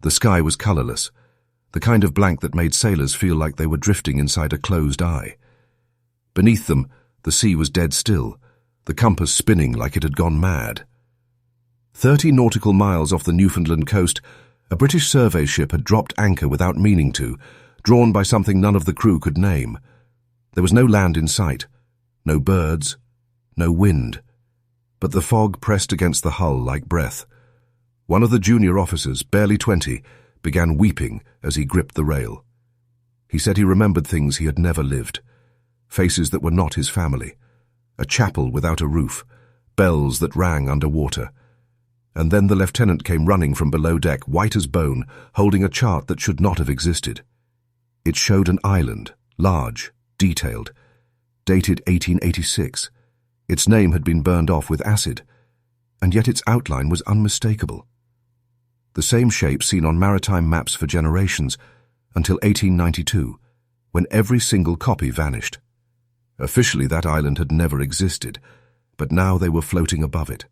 The sky was colorless, the kind of blank that made sailors feel like they were drifting inside a closed eye. Beneath them, the sea was dead still, the compass spinning like it had gone mad. 30 nautical miles off the Newfoundland coast, a British survey ship had dropped anchor without meaning to, drawn by something none of the crew could name. There was no land in sight, no birds, no wind, but the fog pressed against the hull like breath. One of the junior officers, barely 20, began weeping as he gripped the rail. He said he remembered things he had never lived, faces that were not his family, a chapel without a roof, bells that rang underwater. And then the lieutenant came running from below deck, white as bone, holding a chart that should not have existed. It showed an island, large, detailed, dated 1886. Its name had been burned off with acid, and yet its outline was unmistakable. The same shape seen on maritime maps for generations, until 1892, when every single copy vanished. Officially, that island had never existed, but now they were floating above it.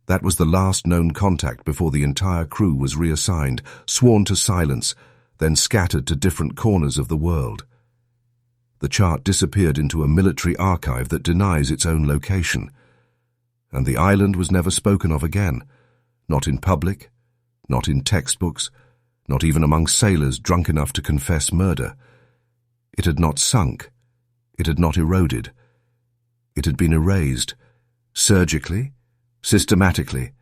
That was the last known contact before the entire crew was reassigned, sworn to silence, then scattered to different corners of the world. The chart disappeared into a military archive that denies its own location. And the island was never spoken of again, not in public, not in textbooks, not even among sailors drunk enough to confess murder. It had not sunk. It had not eroded. It had been erased, surgically, systematically,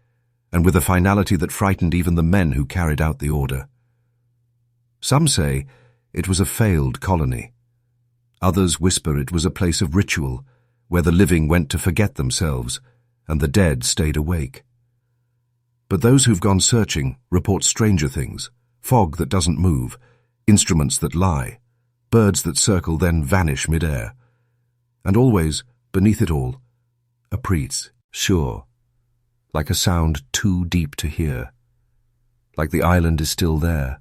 and with a finality that frightened even the men who carried out the order. Some say it was a failed colony. Others whisper it was a place of ritual, where the living went to forget themselves, and the dead stayed awake. But those who've gone searching report stranger things: fog that doesn't move, instruments that lie, birds that circle then vanish mid-air. And always, beneath it all, a priest, sure, like a sound too deep to hear. Like the island is still there,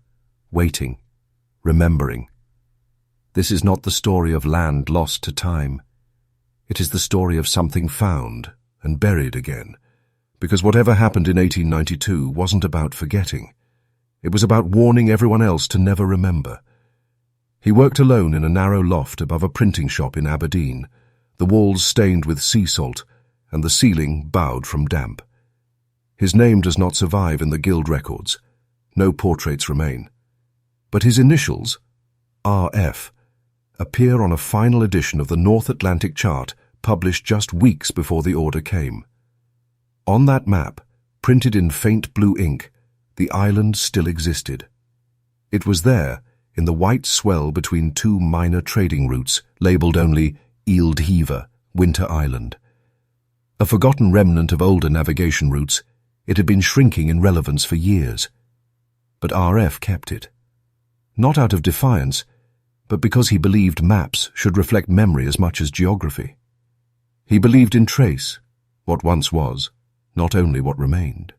waiting, remembering. This is not the story of land lost to time. It is the story of something found and buried again, because whatever happened in 1892 wasn't about forgetting. It was about warning everyone else to never remember. He worked alone in a narrow loft above a printing shop in Aberdeen, the walls stained with sea salt and the ceiling bowed from damp. His name does not survive in the guild records. No portraits remain. But his initials, RF, appear on a final edition of the North Atlantic chart published just weeks before the order came. On that map, printed in faint blue ink, the island still existed. It was there, in the white swell between two minor trading routes, labelled only Eildhever, Winter Island. A forgotten remnant of older navigation routes, it had been shrinking in relevance for years. But RF kept it. Not out of defiance, but because he believed maps should reflect memory as much as geography. He believed in trace, what once was, not only what remained.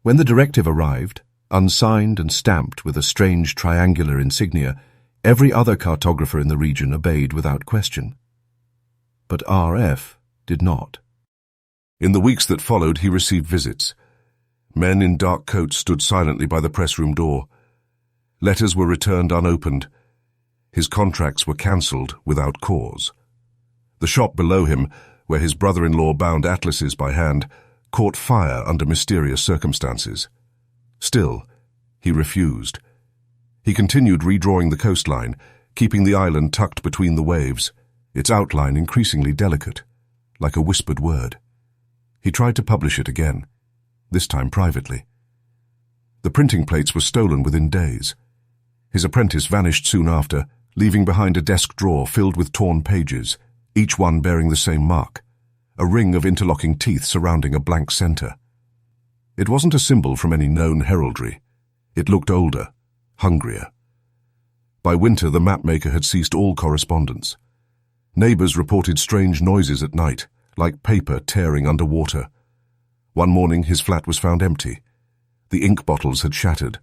When the directive arrived, unsigned and stamped with a strange triangular insignia, every other cartographer in the region obeyed without question. But RF did not. In the weeks that followed, he received visits. Men in dark coats stood silently by the press room door. Letters were returned unopened. His contracts were cancelled without cause. The shop below him, where his brother-in-law bound atlases by hand, caught fire under mysterious circumstances. Still, he refused. He continued redrawing the coastline, keeping the island tucked between the waves, its outline increasingly delicate, like a whispered word. He tried to publish it again, this time privately. The printing plates were stolen within days. His apprentice vanished soon after, leaving behind a desk drawer filled with torn pages, each one bearing the same mark, a ring of interlocking teeth surrounding a blank center. It wasn't a symbol from any known heraldry. It looked older, hungrier. By winter, the mapmaker had ceased all correspondence. Neighbors reported strange noises at night, like paper tearing underwater. One morning, his flat was found empty. The ink bottles had shattered.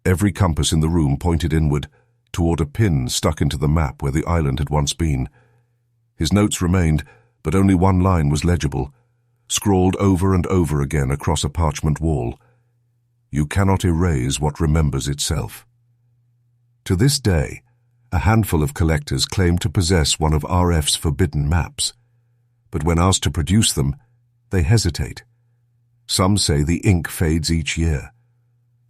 Every compass in the room pointed inward, toward a pin stuck into the map where the island had once been. His notes remained, but only one line was legible, scrawled over and over again across a parchment wall. you cannot erase what remembers itself. To this day, a handful of collectors claim to possess one of RF's forbidden maps, but when asked to produce them, they hesitate. Some say the ink fades each year.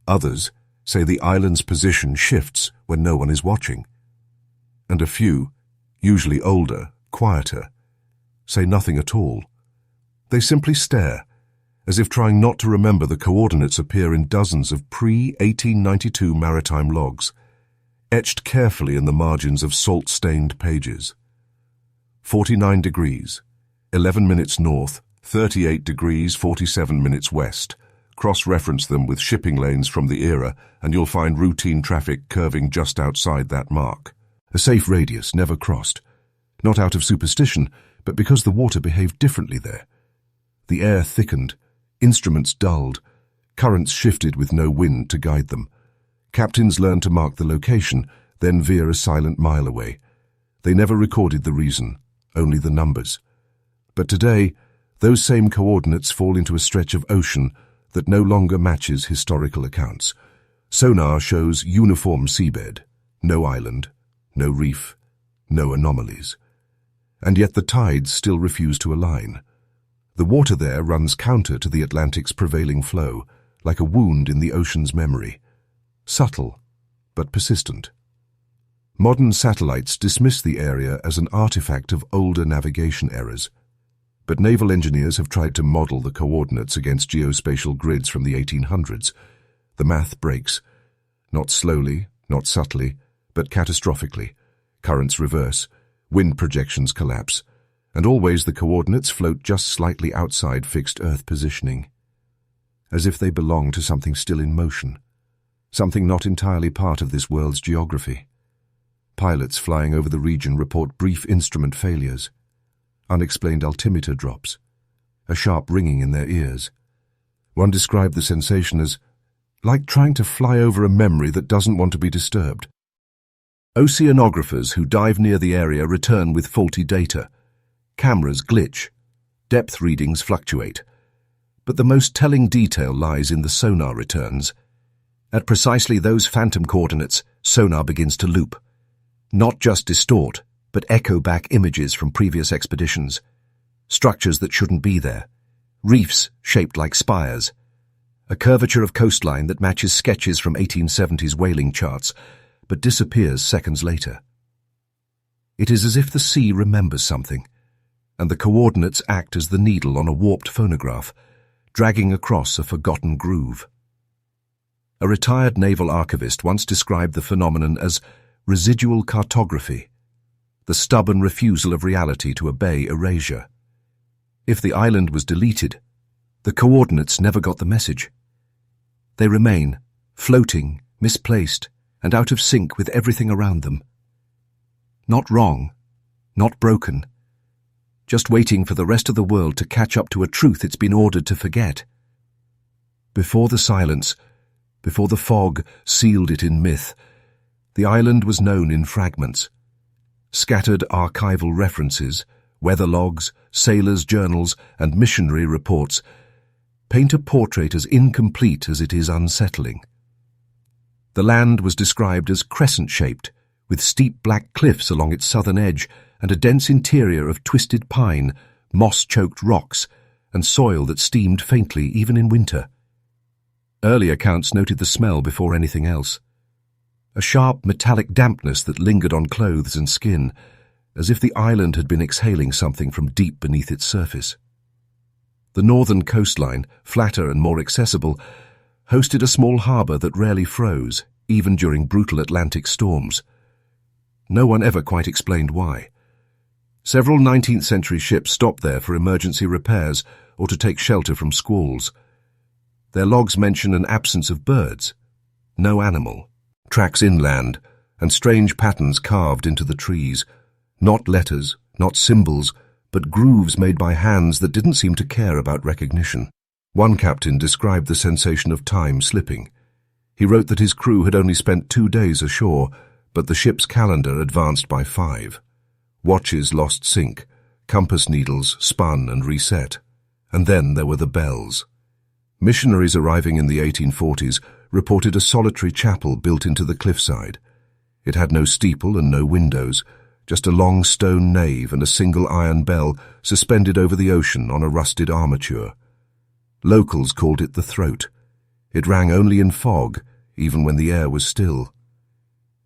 Others say the island's position shifts when no one is watching. And a few, usually older, quieter, say nothing at all. They simply stare, as if trying not to remember the coordinates appear in dozens of pre-1892 maritime logs, etched carefully in the margins of salt-stained pages. 49 degrees, 11 minutes north, 38 degrees, 47 minutes west. Cross-reference them with shipping lanes from the era, and you'll find routine traffic curving just outside that mark. A safe radius never crossed, not out of superstition, but because the water behaved differently there. The air thickened, instruments dulled, currents shifted with no wind to guide them. Captains learned to mark the location, then veer a silent mile away. They never recorded the reason, only the numbers. But today, those same coordinates fall into a stretch of ocean that no longer matches historical accounts. Sonar shows uniform seabed, no island, no reef, no anomalies. And yet the tides still refuse to align. The water there runs counter to the Atlantic's prevailing flow, like a wound in the ocean's memory. Subtle, but persistent. Modern satellites dismiss the area as an artifact of older navigation errors, but naval engineers have tried to model the coordinates against geospatial grids from the 1800s. The math breaks, not slowly, not subtly, but catastrophically. Currents reverse, wind projections collapse, and always the coordinates float just slightly outside fixed Earth positioning, as if they belong to something still in motion, something not entirely part of this world's geography. Pilots flying over the region report brief instrument failures, unexplained altimeter drops, a sharp ringing in their ears. One described the sensation as like trying to fly over a memory that doesn't want to be disturbed. Oceanographers who dive near the area return with faulty data. Cameras glitch, depth readings fluctuate. But the most telling detail lies in the sonar returns. At precisely those phantom coordinates, sonar begins to loop. Not just distort, but echo back images from previous expeditions. Structures that shouldn't be there. Reefs shaped like spires. A curvature of coastline that matches sketches from 1870s whaling charts, but disappears seconds later. It is as if the sea remembers something, and the coordinates act as the needle on a warped phonograph, dragging across a forgotten groove. A retired naval archivist once described the phenomenon as residual cartography, the stubborn refusal of reality to obey erasure. If the island was deleted, the coordinates never got the message. They remain, floating, misplaced, and out of sync with everything around them. Not wrong, not broken, just waiting for the rest of the world to catch up to a truth it's been ordered to forget. Before the silence, before the fog sealed it in myth, the island was known in fragments. Scattered archival references, weather logs, sailors' journals, and missionary reports paint a portrait as incomplete as it is unsettling. The land was described as crescent-shaped, with steep black cliffs along its southern edge and a dense interior of twisted pine, moss-choked rocks, and soil that steamed faintly even in winter. Early accounts noted the smell before anything else. A sharp metallic dampness that lingered on clothes and skin, as if the island had been exhaling something from deep beneath its surface. The northern coastline, flatter and more accessible, hosted a small harbour that rarely froze, even during brutal Atlantic storms. No one ever quite explained why. Several 19th-century ships stopped there for emergency repairs or to take shelter from squalls. Their logs mention an absence of birds, no animal, tracks inland, and strange patterns carved into the trees. Not letters, not symbols, but grooves made by hands that didn't seem to care about recognition. One captain described the sensation of time slipping. He wrote that his crew had only spent 2 days ashore, but the ship's calendar advanced by 5. Watches lost sync, compass needles spun and reset, and then there were the bells. Missionaries arriving in the 1840s reported a solitary chapel built into the cliffside. It had no steeple and no windows, just a long stone nave and a single iron bell suspended over the ocean on a rusted armature. Locals called it the Throat. It rang only in fog, even when the air was still.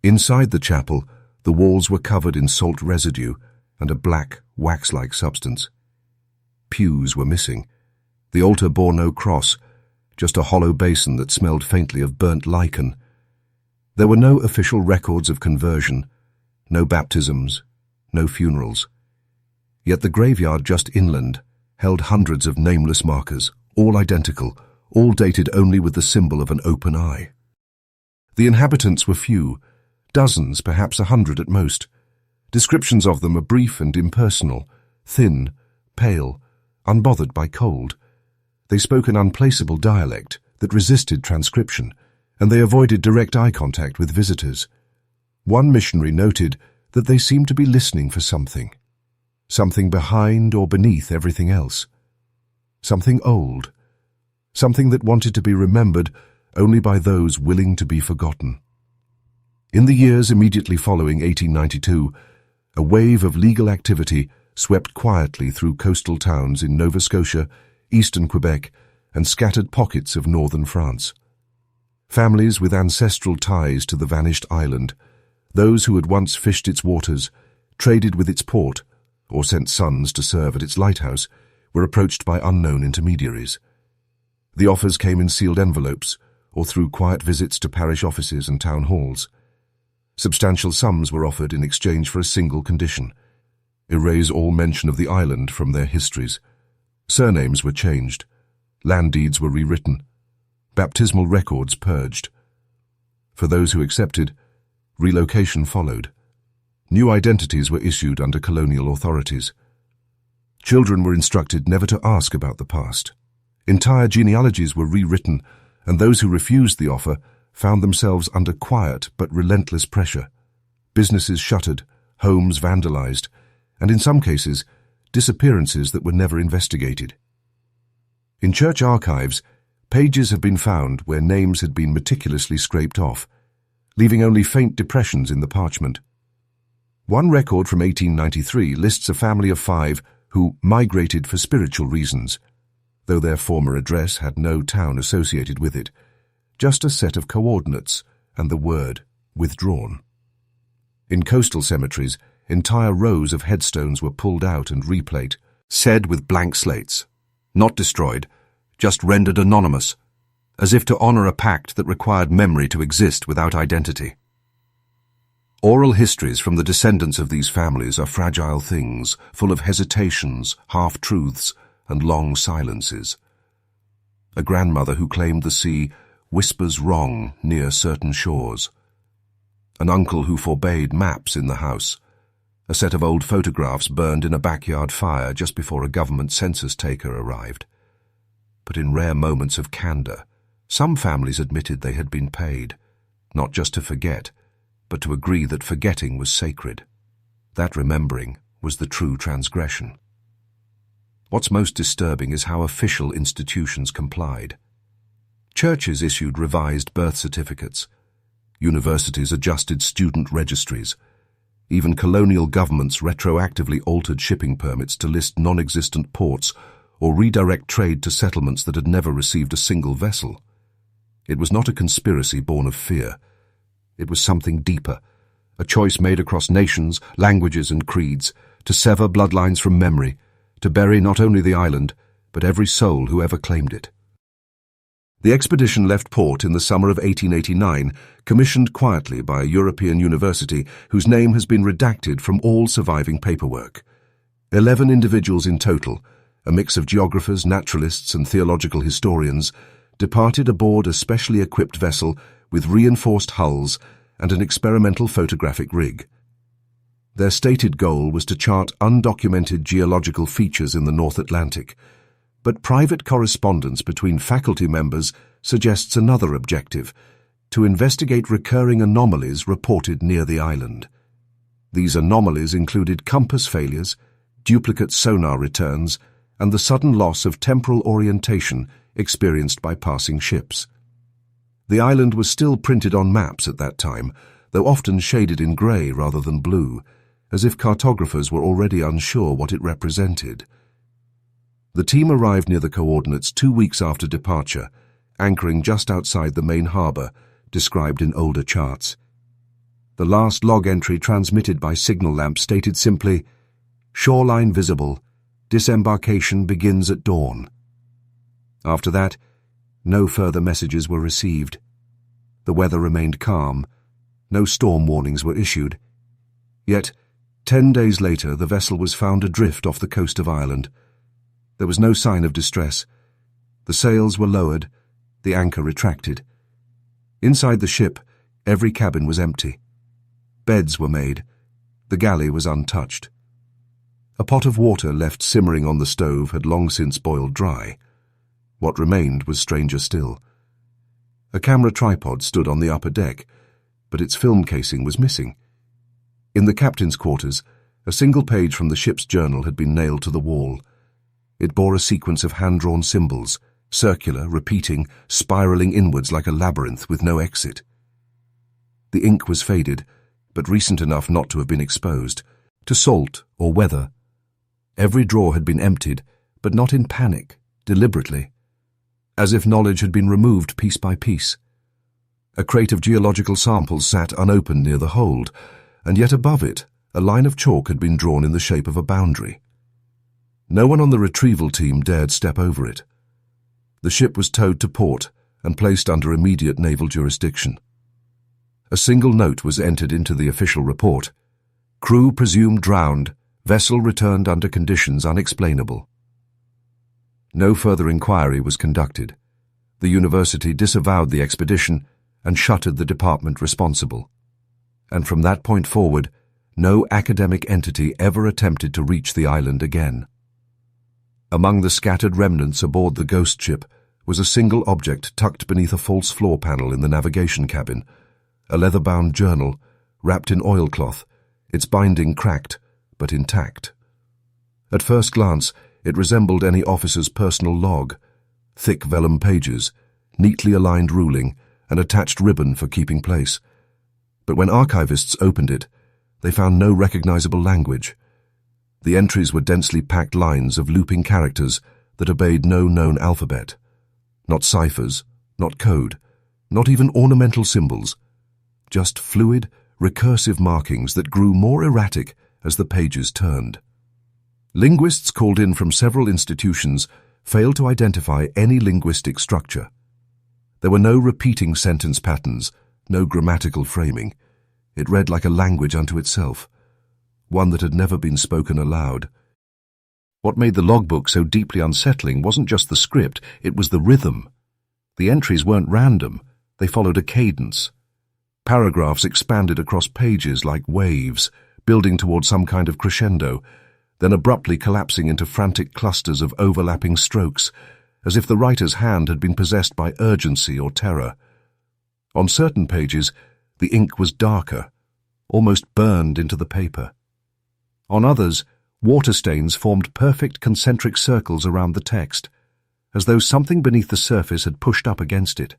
Inside the chapel, the walls were covered in salt residue and a black, wax-like substance. Pews were missing. The altar bore no cross, just a hollow basin that smelled faintly of burnt lichen. There were no official records of conversion, no baptisms, no funerals. Yet the graveyard just inland held hundreds of nameless markers, all identical, all dated only with the symbol of an open eye. The inhabitants were few, dozens, perhaps 100 at most. Descriptions of them are brief and impersonal, thin, pale, unbothered by cold. They spoke an unplaceable dialect that resisted transcription, and they avoided direct eye contact with visitors. One missionary noted that they seemed to be listening for something behind or beneath everything else. Something old, something that wanted to be remembered only by those willing to be forgotten. In the years immediately following 1892, a wave of legal activity swept quietly through coastal towns in Nova Scotia, eastern Quebec, and scattered pockets of northern France. Families with ancestral ties to the vanished island, those who had once fished its waters, traded with its port, or sent sons to serve at its lighthouse, were approached by unknown intermediaries. The offers came in sealed envelopes, or through quiet visits to parish offices and town halls. Substantial sums were offered in exchange for a single condition: erase all mention of the island from their histories. Surnames were changed, land deeds were rewritten, baptismal records purged. For those who accepted, relocation followed. New identities were issued under colonial authorities. Children were instructed never to ask about the past. Entire genealogies were rewritten, and those who refused the offer found themselves under quiet but relentless pressure. Businesses shuttered, homes vandalized, and in some cases, disappearances that were never investigated. In church archives, pages have been found where names had been meticulously scraped off, leaving only faint depressions in the parchment. One record from 1893 lists a family of 5 who migrated for spiritual reasons, though their former address had no town associated with it, just a set of coordinates and the word withdrawn. In coastal cemeteries, entire rows of headstones were pulled out and replate, said with blank slates, not destroyed, just rendered anonymous, as if to honor a pact that required memory to exist without identity. Oral histories from the descendants of these families are fragile things, full of hesitations, half-truths, and long silences. A grandmother who claimed the sea whispers wrong near certain shores. An uncle who forbade maps in the house. A set of old photographs burned in a backyard fire just before a government census taker arrived. But in rare moments of candor, some families admitted they had been paid, not just to forget, but to agree that forgetting was sacred. That remembering was the true transgression. What's most disturbing is how official institutions complied. Churches issued revised birth certificates. Universities adjusted student registries. Even colonial governments retroactively altered shipping permits to list non-existent ports or redirect trade to settlements that had never received a single vessel. It was not a conspiracy born of fear. It was something deeper, a choice made across nations, languages, and creeds, to sever bloodlines from memory, to bury not only the island, but every soul who ever claimed it. The expedition left port in the summer of 1889, commissioned quietly by a European university whose name has been redacted from all surviving paperwork. 11 individuals in total, a mix of geographers, naturalists, and theological historians, departed aboard a specially equipped vessel with reinforced hulls and an experimental photographic rig. Their stated goal was to chart undocumented geological features in the North Atlantic, but private correspondence between faculty members suggests another objective: to investigate recurring anomalies reported near the island. These anomalies included compass failures, duplicate sonar returns, and the sudden loss of temporal orientation experienced by passing ships. The island was still printed on maps at that time, though often shaded in grey rather than blue, as if cartographers were already unsure what it represented. The team arrived near the coordinates 2 weeks after departure, anchoring just outside the main harbour, described in older charts. The last log entry transmitted by signal lamp stated simply, "Shoreline visible. Disembarkation begins at dawn." After that, no further messages were received. The weather remained calm. No storm warnings were issued. Yet, 10 days later, the vessel was found adrift off the coast of Ireland. There was no sign of distress. The sails were lowered, the anchor retracted. Inside the ship, every cabin was empty. Beds were made. The galley was untouched. A pot of water left simmering on the stove had long since boiled dry. What remained was stranger still. A camera tripod stood on the upper deck, but its film casing was missing. In the captain's quarters, a single page from the ship's journal had been nailed to the wall. It bore a sequence of hand-drawn symbols, circular, repeating, spiralling inwards like a labyrinth with no exit. The ink was faded, but recent enough not to have been exposed, to salt or weather. Every drawer had been emptied, but not in panic, deliberately, as if knowledge had been removed piece by piece. A crate of geological samples sat unopened near the hold, and yet above it, a line of chalk had been drawn in the shape of a boundary. No one on the retrieval team dared step over it. The ship was towed to port and placed under immediate naval jurisdiction. A single note was entered into the official report. Crew presumed drowned, vessel returned under conditions unexplainable. No further inquiry was conducted. The university disavowed the expedition and shuttered the department responsible. And from that point forward, no academic entity ever attempted to reach the island again. Among the scattered remnants aboard the ghost ship was a single object tucked beneath a false floor panel in the navigation cabin, a leather-bound journal wrapped in oilcloth, its binding cracked but intact. At first glance, it resembled any officer's personal log, thick vellum pages, neatly aligned ruling, and attached ribbon for keeping place. But when archivists opened it, they found no recognizable language. The entries were densely packed lines of looping characters that obeyed no known alphabet. Not ciphers, not code, not even ornamental symbols. Just fluid, recursive markings that grew more erratic as the pages turned. Linguists called in from several institutions failed to identify any linguistic structure. There were no repeating sentence patterns, no grammatical framing. It read like a language unto itself, one that had never been spoken aloud. What made the logbook so deeply unsettling wasn't just the script, it was the rhythm. The entries weren't random, they followed a cadence. Paragraphs expanded across pages like waves, building toward some kind of crescendo, then abruptly collapsing into frantic clusters of overlapping strokes, as if the writer's hand had been possessed by urgency or terror. On certain pages, the ink was darker, almost burned into the paper. On others, water stains formed perfect concentric circles around the text, as though something beneath the surface had pushed up against it.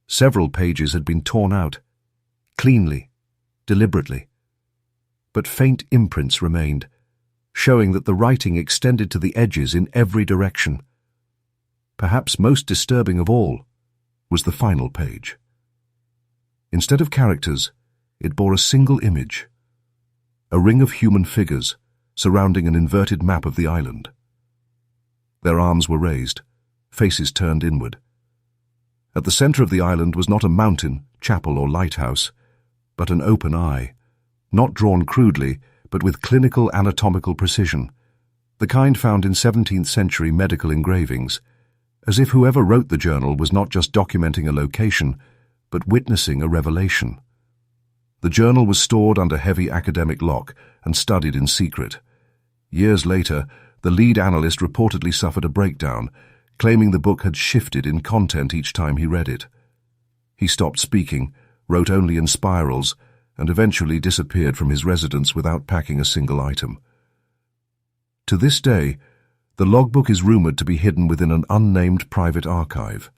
Several pages had been torn out, cleanly, deliberately. But faint imprints remained, showing that the writing extended to the edges in every direction. Perhaps most disturbing of all was the final page. Instead of characters, it bore a single image, a ring of human figures surrounding an inverted map of the island. Their arms were raised, faces turned inward. At the center of the island was not a mountain, chapel, or lighthouse, but an open eye, not drawn crudely, but with clinical anatomical precision, the kind found in 17th century medical engravings, as if whoever wrote the journal was not just documenting a location, but witnessing a revelation. The journal was stored under heavy academic lock and studied in secret. Years later, the lead analyst reportedly suffered a breakdown, claiming the book had shifted in content each time he read it. He stopped speaking, wrote only in spirals, and eventually disappeared from his residence without packing a single item. To this day, The logbook is rumored to be hidden within an unnamed private archive.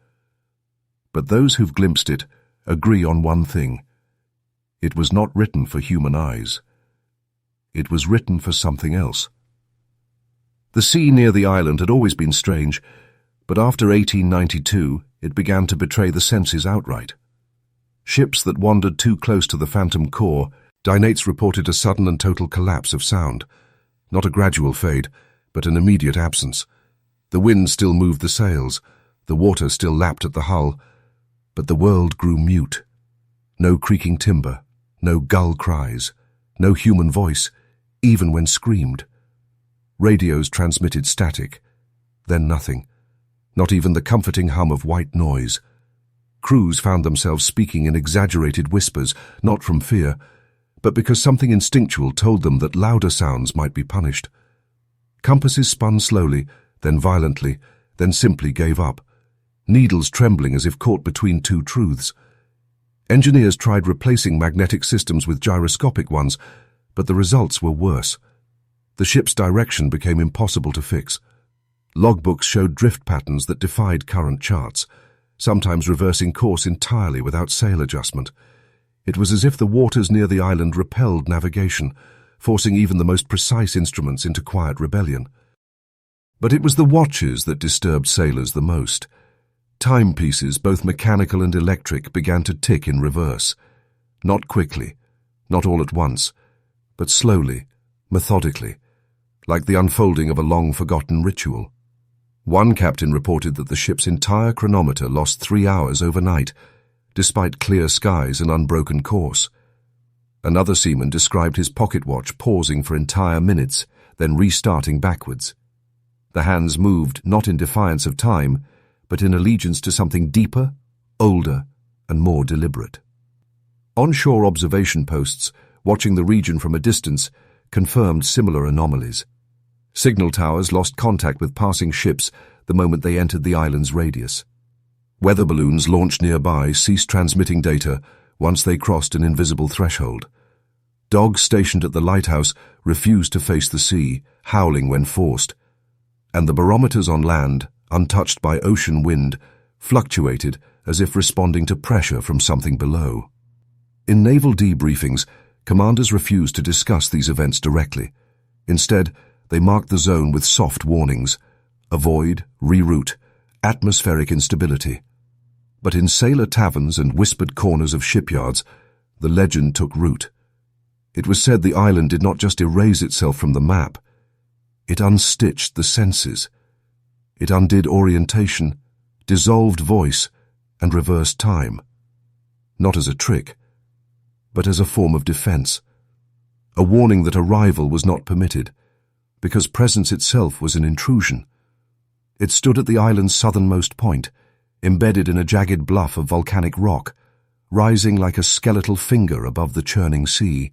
But those who've glimpsed it agree on one thing. It was not written for human eyes. It was written for something else. The sea near the island had always been strange, but after 1892 it began to betray the senses outright. Ships that wandered too close to the phantom core, dynates reported a sudden and total collapse of sound. Not a gradual fade, but an immediate absence. The wind still moved the sails, the water still lapped at the hull, but the world grew mute. No creaking timber, no gull cries, no human voice, even when screamed. Radios transmitted static, then nothing, not even the comforting hum of white noise. Crews found themselves speaking in exaggerated whispers, not from fear, but because something instinctual told them that louder sounds might be punished. Compasses spun slowly, then violently, then simply gave up, needles trembling as if caught between two truths. Engineers tried replacing magnetic systems with gyroscopic ones, but the results were worse. The ship's direction became impossible to fix. Logbooks showed drift patterns that defied current charts, sometimes reversing course entirely without sail adjustment. It was as if the waters near the island repelled navigation, forcing even the most precise instruments into quiet rebellion. But it was the watches that disturbed sailors the most. Timepieces, both mechanical and electric, began to tick in reverse. Not quickly, not all at once, but slowly, methodically, like the unfolding of a long-forgotten ritual. One captain reported that the ship's entire chronometer lost 3 hours overnight, despite clear skies and unbroken course. Another seaman described his pocket watch pausing for entire minutes, then restarting backwards. The hands moved not in defiance of time, but in allegiance to something deeper, older, and more deliberate. Onshore observation posts, watching the region from a distance, confirmed similar anomalies. Signal towers lost contact with passing ships the moment they entered the island's radius. Weather balloons launched nearby ceased transmitting data once they crossed an invisible threshold. Dogs stationed at the lighthouse refused to face the sea, howling when forced, and the barometers on land, untouched by ocean wind, fluctuated as if responding to pressure from something below. In naval debriefings, commanders refused to discuss these events directly. Instead, they marked the zone with soft warnings: avoid, reroute, atmospheric instability. But in sailor taverns and whispered corners of shipyards, the legend took root. It was said the island did not just erase itself from the map. It unstitched the senses. It undid orientation, dissolved voice, and reversed time. Not as a trick, but as a form of defense. A warning that arrival was not permitted, because presence itself was an intrusion. It stood at the island's southernmost point, embedded in a jagged bluff of volcanic rock, rising like a skeletal finger above the churning sea.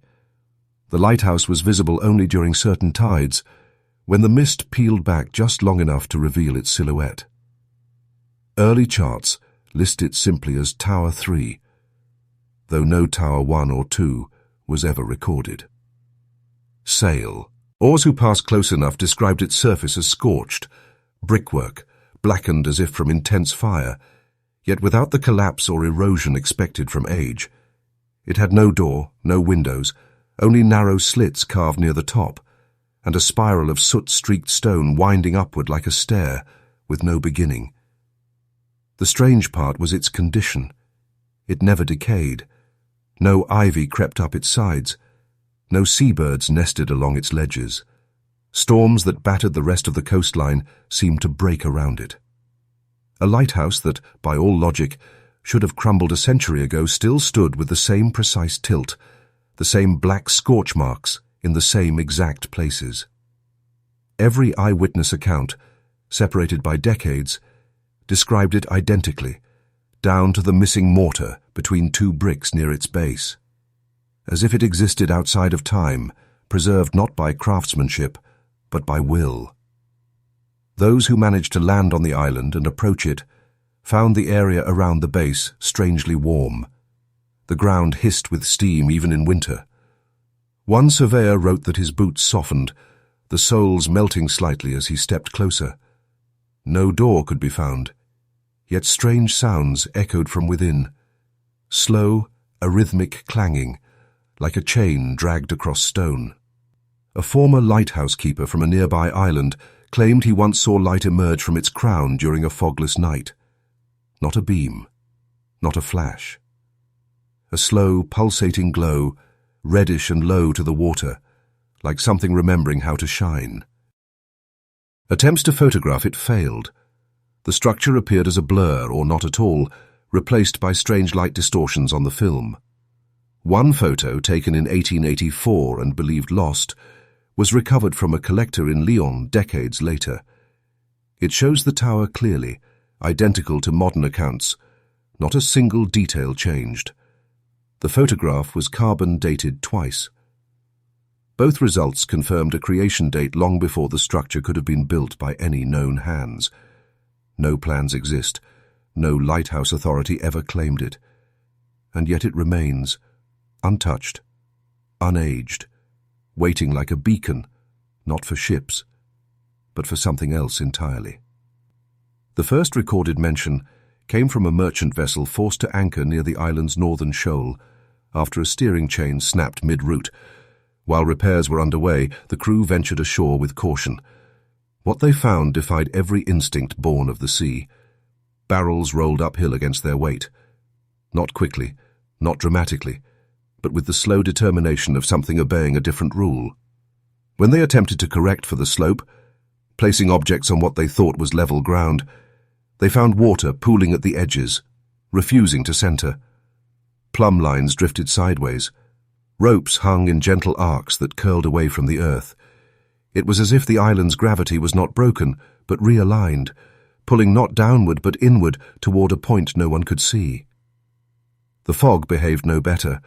The lighthouse was visible only during certain tides, when the mist peeled back just long enough to reveal its silhouette. Early charts list it simply as Tower 3, though no Tower 1 or 2 was ever recorded. Sail. Oars who passed close enough described its surface as scorched, brickwork, blackened as if from intense fire, yet without the collapse or erosion expected from age. It had no door, no windows, only narrow slits carved near the top, and a spiral of soot-streaked stone winding upward like a stair, with no beginning. The strange part was its condition. It never decayed. No ivy crept up its sides. No seabirds nested along its ledges. Storms that battered the rest of the coastline seemed to break around it. A lighthouse that, by all logic, should have crumbled a century ago still stood with the same precise tilt, the same black scorch marks in the same exact places. Every eyewitness account, separated by decades, described it identically, down to the missing mortar between two bricks near its base. As if it existed outside of time, preserved not by craftsmanship, but by will. Those who managed to land on the island and approach it found the area around the base strangely warm. The ground hissed with steam even in winter. One surveyor wrote that his boots softened, the soles melting slightly as he stepped closer. No door could be found, yet strange sounds echoed from within. Slow, a rhythmic clanging, like a chain dragged across stone. A former lighthouse keeper from a nearby island claimed he once saw light emerge from its crown during a fogless night. Not a beam, not a flash. A slow, pulsating glow, reddish and low to the water, like something remembering how to shine. Attempts to photograph it failed. The structure appeared as a blur, or not at all, replaced by strange light distortions on the film. One photo, taken in 1884 and believed lost, was recovered from a collector in Lyon decades later. It shows the tower clearly, identical to modern accounts. Not a single detail changed. The photograph was carbon dated twice. Both results confirmed a creation date long before the structure could have been built by any known hands. No plans exist. No lighthouse authority ever claimed it. And yet it remains, untouched, unaged, waiting like a beacon, not for ships, but for something else entirely. The first recorded mention came from a merchant vessel forced to anchor near the island's northern shoal after a steering chain snapped mid-route. While repairs were underway, the crew ventured ashore with caution. What they found defied every instinct born of the sea. Barrels rolled uphill against their weight. Not quickly, not dramatically, but with the slow determination of something obeying a different rule. When they attempted to correct for the slope, placing objects on what they thought was level ground, they found water pooling at the edges, refusing to center. Plumb lines drifted sideways. Ropes hung in gentle arcs that curled away from the earth. It was as if the island's gravity was not broken, but realigned, pulling not downward but inward toward a point no one could see. The fog behaved no better.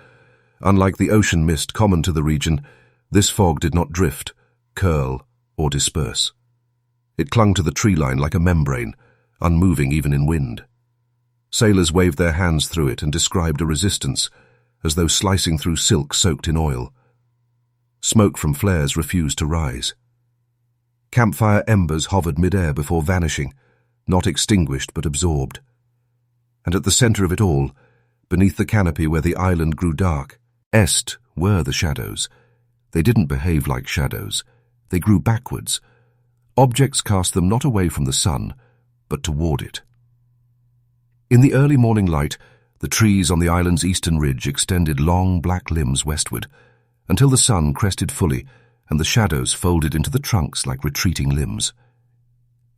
Unlike the ocean mist common to the region, this fog did not drift, curl, or disperse. It clung to the tree line like a membrane, unmoving even in wind. Sailors waved their hands through it and described a resistance, as though slicing through silk soaked in oil. Smoke from flares refused to rise. Campfire embers hovered mid-air before vanishing, not extinguished but absorbed. And at the center of it all, beneath the canopy where the island grew dark, were the shadows. They didn't behave like shadows. They grew backwards. Objects cast them not away from the sun, but toward it. In the early morning light, the trees on the island's eastern ridge extended long black limbs westward, until the sun crested fully and the shadows folded into the trunks like retreating limbs.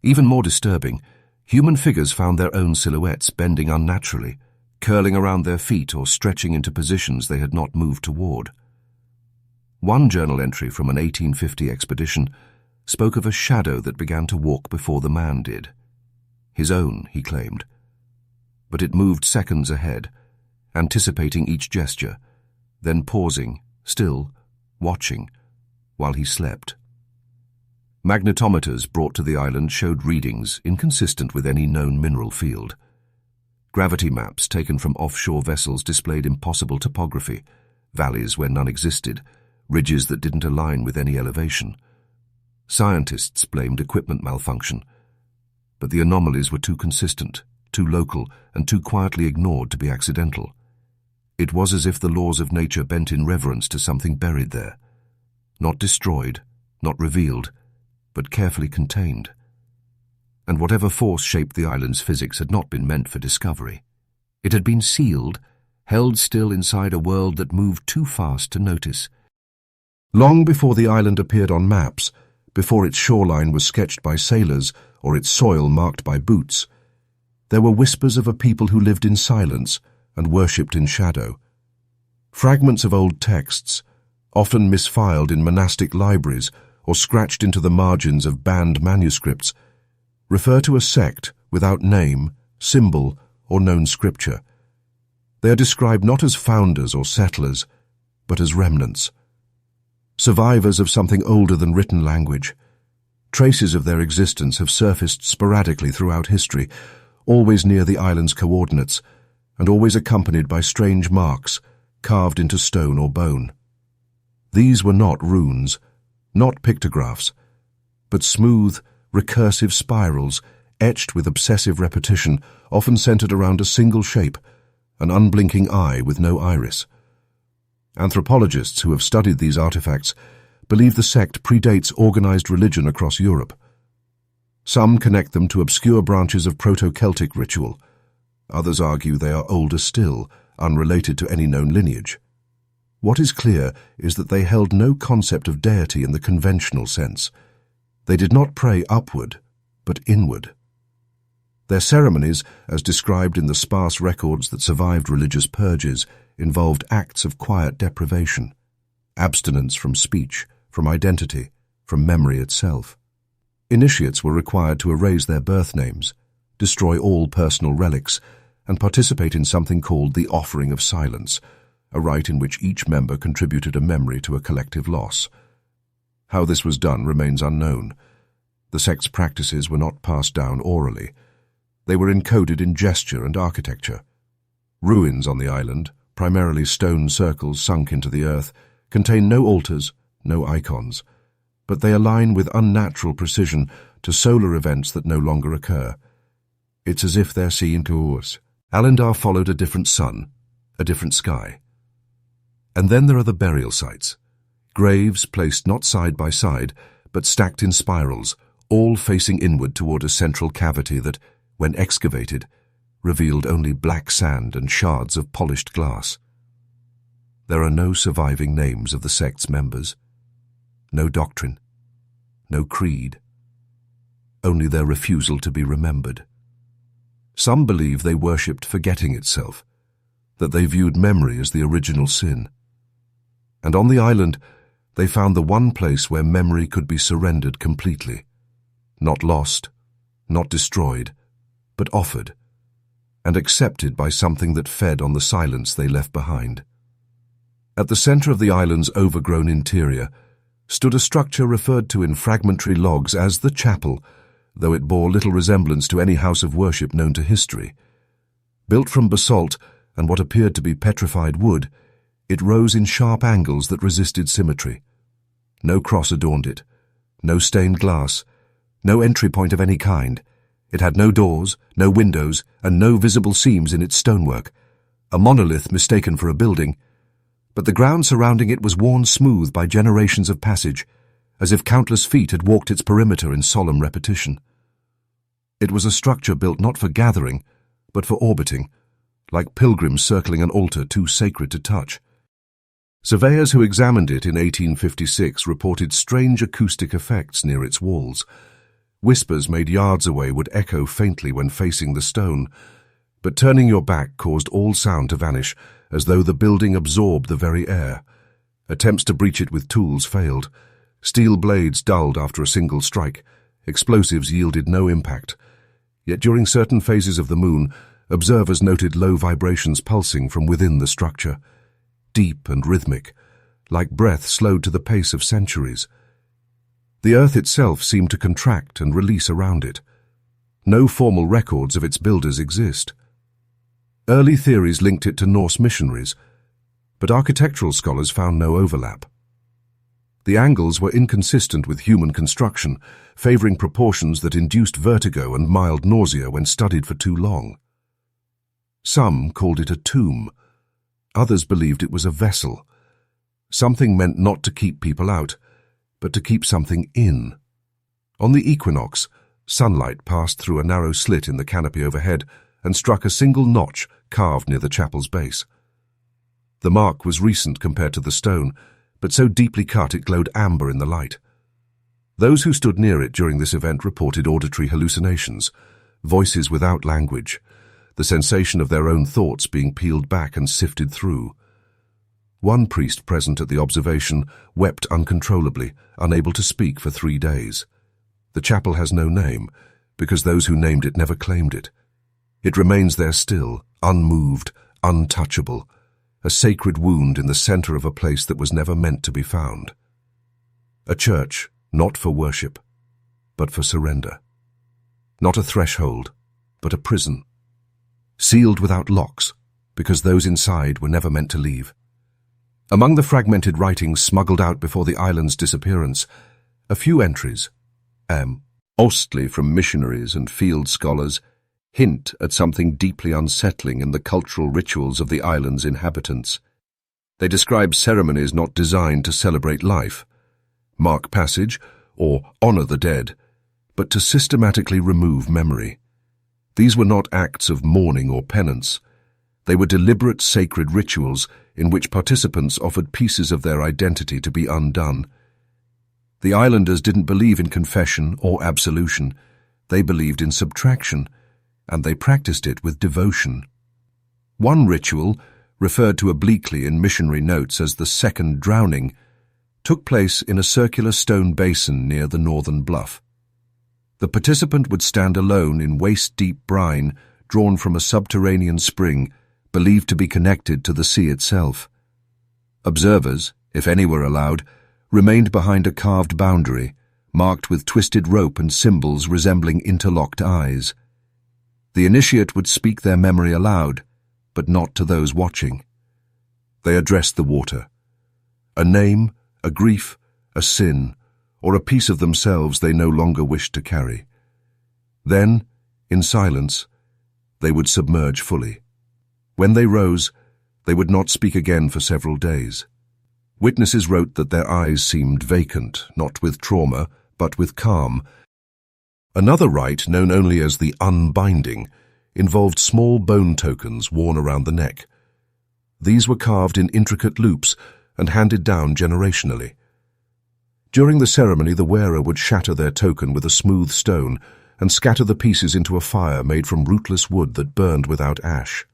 Even more disturbing, human figures found their own silhouettes bending unnaturally, curling around their feet or stretching into positions they had not moved toward. One journal entry from an 1850 expedition spoke of a shadow that began to walk before the man did. His own, he claimed. But it moved seconds ahead, anticipating each gesture, then pausing, still, watching, while he slept. Magnetometers brought to the island showed readings inconsistent with any known mineral field. Gravity maps taken from offshore vessels displayed impossible topography, valleys where none existed, ridges that didn't align with any elevation. Scientists blamed equipment malfunction, but the anomalies were too consistent, too local, and too quietly ignored to be accidental. It was as if the laws of nature bent in reverence to something buried there, not destroyed, not revealed, but carefully contained. And whatever force shaped the island's physics had not been meant for discovery. It had been sealed, held still inside a world that moved too fast to notice. Long before the island appeared on maps, before its shoreline was sketched by sailors or its soil marked by boots, there were whispers of a people who lived in silence and worshipped in shadow. Fragments of old texts, often misfiled in monastic libraries or scratched into the margins of banned manuscripts, refer to a sect without name, symbol, or known scripture. They are described not as founders or settlers, but as remnants. Survivors of something older than written language. Traces of their existence have surfaced sporadically throughout history, always near the island's coordinates, and always accompanied by strange marks carved into stone or bone. These were not runes, Not pictographs, but smooth, recursive spirals etched with obsessive repetition, often centered around a single shape, an unblinking eye with no iris. Anthropologists who have studied these artifacts believe the sect predates organized religion across Europe. Some connect them to obscure branches of Proto-Celtic ritual. Others argue they are older still, unrelated to any known lineage. What is clear is that they held no concept of deity in the conventional sense. They did not pray upward, but inward. Their ceremonies, as described in the sparse records that survived religious purges, involved acts of quiet deprivation, abstinence from speech, from identity, from memory itself. Initiates were required to erase their birth names, destroy all personal relics, and participate in something called the offering of silence, a rite in which each member contributed a memory to a collective loss. How this was done remains unknown. The sect's practices were not passed down orally. They were encoded in gesture and architecture. Ruins on the island, primarily stone circles sunk into the earth, contain no altars, no icons, but they align with unnatural precision to solar events that no longer occur. It's as if they're seeing course. Alindar followed a different sun, a different sky. And then there are the burial sites, graves placed not side by side, but stacked in spirals, all facing inward toward a central cavity that, when excavated, revealed only black sand and shards of polished glass. There are no surviving names of the sect's members, no doctrine, no creed, only their refusal to be remembered. Some believe they worshipped forgetting itself, that they viewed memory as the original sin. And on the island, they found the one place where memory could be surrendered completely, not lost, not destroyed, but offered, and accepted by something that fed on the silence they left behind. At the center of the island's overgrown interior stood a structure referred to in fragmentary logs as the chapel, though it bore little resemblance to any house of worship known to history. Built from basalt and what appeared to be petrified wood, it rose in sharp angles that resisted symmetry. No cross adorned it, no stained glass, no entry point of any kind. It had no doors, no windows, and no visible seams in its stonework, a monolith mistaken for a building, but the ground surrounding it was worn smooth by generations of passage, as if countless feet had walked its perimeter in solemn repetition. It was a structure built not for gathering, but for orbiting, like pilgrims circling an altar too sacred to touch. Surveyors who examined it in 1856 reported strange acoustic effects near its walls. Whispers made yards away would echo faintly when facing the stone, but turning your back caused all sound to vanish, as though the building absorbed the very air. Attempts to breach it with tools failed. Steel blades dulled after a single strike. Explosives yielded no impact. Yet during certain phases of the moon, observers noted low vibrations pulsing from within the structure, deep and rhythmic, like breath slowed to the pace of centuries. The earth itself seemed to contract and release around it. No formal records of its builders exist. Early theories linked it to Norse missionaries, but architectural scholars found no overlap. The angles were inconsistent with human construction, favoring proportions that induced vertigo and mild nausea when studied for too long. Some called it a tomb. Others believed it was a vessel, something meant not to keep people out, but to keep something in. On the equinox, sunlight passed through a narrow slit in the canopy overhead and struck a single notch carved near the chapel's base. The mark was recent compared to the stone, but so deeply cut it glowed amber in the light. Those who stood near it during this event reported auditory hallucinations, voices without language, the sensation of their own thoughts being peeled back and sifted through. One priest present at the observation wept uncontrollably, unable to speak for 3 days. The chapel has no name, because those who named it never claimed it. It remains there still, unmoved, untouchable, a sacred wound in the center of a place that was never meant to be found. A church, not for worship, but for surrender. Not a threshold, but a prison. Sealed without locks, because those inside were never meant to leave. Among the fragmented writings smuggled out before the island's disappearance, a few entries, mostly from missionaries and field scholars, hint at something deeply unsettling in the cultural rituals of the island's inhabitants. They describe ceremonies not designed to celebrate life, mark passage, or honor the dead, but to systematically remove memory. These were not acts of mourning or penance. They were deliberate sacred rituals in which participants offered pieces of their identity to be undone. The islanders didn't believe in confession or absolution. They believed in subtraction, and they practiced it with devotion. One ritual, referred to obliquely in missionary notes as the second drowning, took place in a circular stone basin near the northern bluff. The participant would stand alone in waist-deep brine drawn from a subterranean spring believed to be connected to the sea itself. Observers, if any were allowed, remained behind a carved boundary, marked with twisted rope and symbols resembling interlocked eyes. The initiate would speak their memory aloud, but not to those watching. They addressed the water. A name, a grief, a sin, or a piece of themselves they no longer wished to carry. Then, in silence, they would submerge fully. When they rose, they would not speak again for several days. Witnesses wrote that their eyes seemed vacant, not with trauma, but with calm. Another rite, known only as the unbinding, involved small bone tokens worn around the neck. These were carved in intricate loops and handed down generationally. During the ceremony, the wearer would shatter their token with a smooth stone and scatter the pieces into a fire made from rootless wood that burned without ash.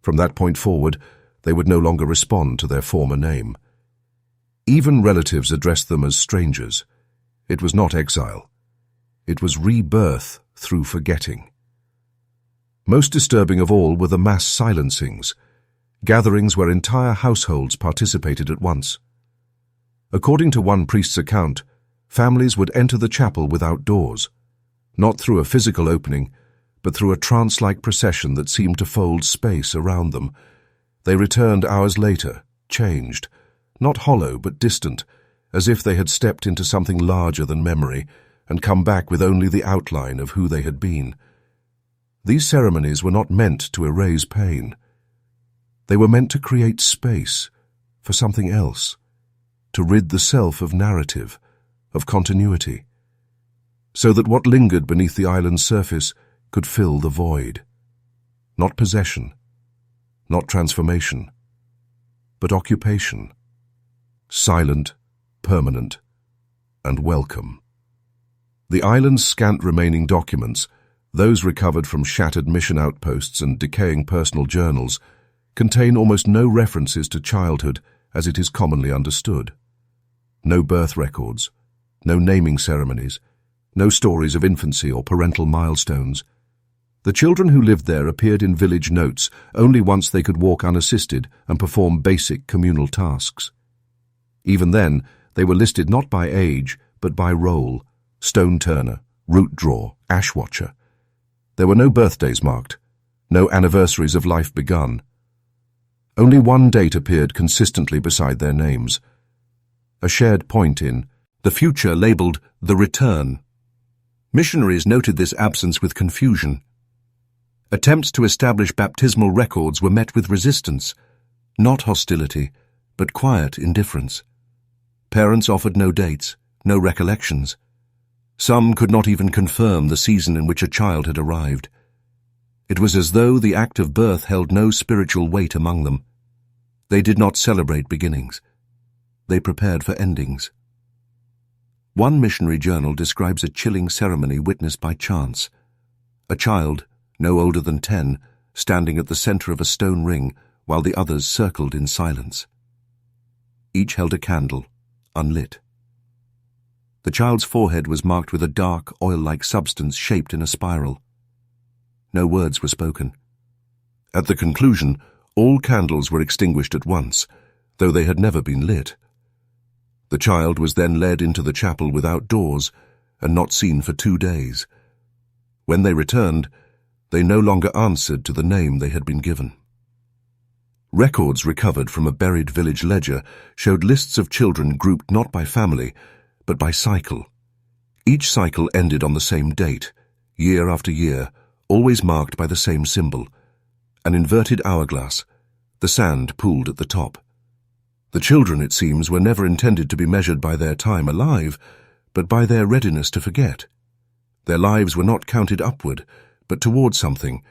From that point forward, they would no longer respond to their former name. Even relatives addressed them as strangers. It was not exile. It was rebirth through forgetting. Most disturbing of all were the mass silencings, gatherings where entire households participated at once. According to one priest's account, families would enter the chapel without doors, not through a physical opening, but through a trance-like procession that seemed to fold space around them. They returned hours later, changed, not hollow but distant, as if they had stepped into something larger than memory and come back with only the outline of who they had been. These ceremonies were not meant to erase pain. They were meant to create space for something else, to rid the self of narrative, of continuity, so that what lingered beneath the island's surface could fill the void. Not possession, not transformation, but occupation, silent, permanent, and welcome. The island's scant remaining documents, those recovered from shattered mission outposts and decaying personal journals, contain almost no references to childhood as it is commonly understood. No birth records, no naming ceremonies, no stories of infancy or parental milestones. The children who lived there appeared in village notes only once they could walk unassisted and perform basic communal tasks. Even then, they were listed not by age, but by role: stone turner, root drawer, ash watcher. There were no birthdays marked, no anniversaries of life begun. Only one date appeared consistently beside their names: a shared point in the future labeled the return. Missionaries noted this absence with confusion. Attempts to establish baptismal records were met with resistance, not hostility, but quiet indifference. Parents offered no dates, no recollections. Some could not even confirm the season in which a child had arrived. It was as though the act of birth held no spiritual weight among them. They did not celebrate beginnings. They prepared for endings. One missionary journal describes a chilling ceremony witnessed by chance. A child, no older than 10, standing at the center of a stone ring while the others circled in silence. Each held a candle, unlit. The child's forehead was marked with a dark, oil-like substance shaped in a spiral. No words were spoken. At the conclusion, all candles were extinguished at once, though they had never been lit. The child was then led into the chapel without doors and not seen for 2 days. When they returned, they no longer answered to the name they had been given. Records recovered from a buried village ledger showed lists of children grouped not by family, but by cycle. Each cycle ended on the same date, year after year, always marked by the same symbol, an inverted hourglass, the sand pooled at the top. The children, it seems, were never intended to be measured by their time alive, but by their readiness to forget. Their lives were not counted upward, but toward something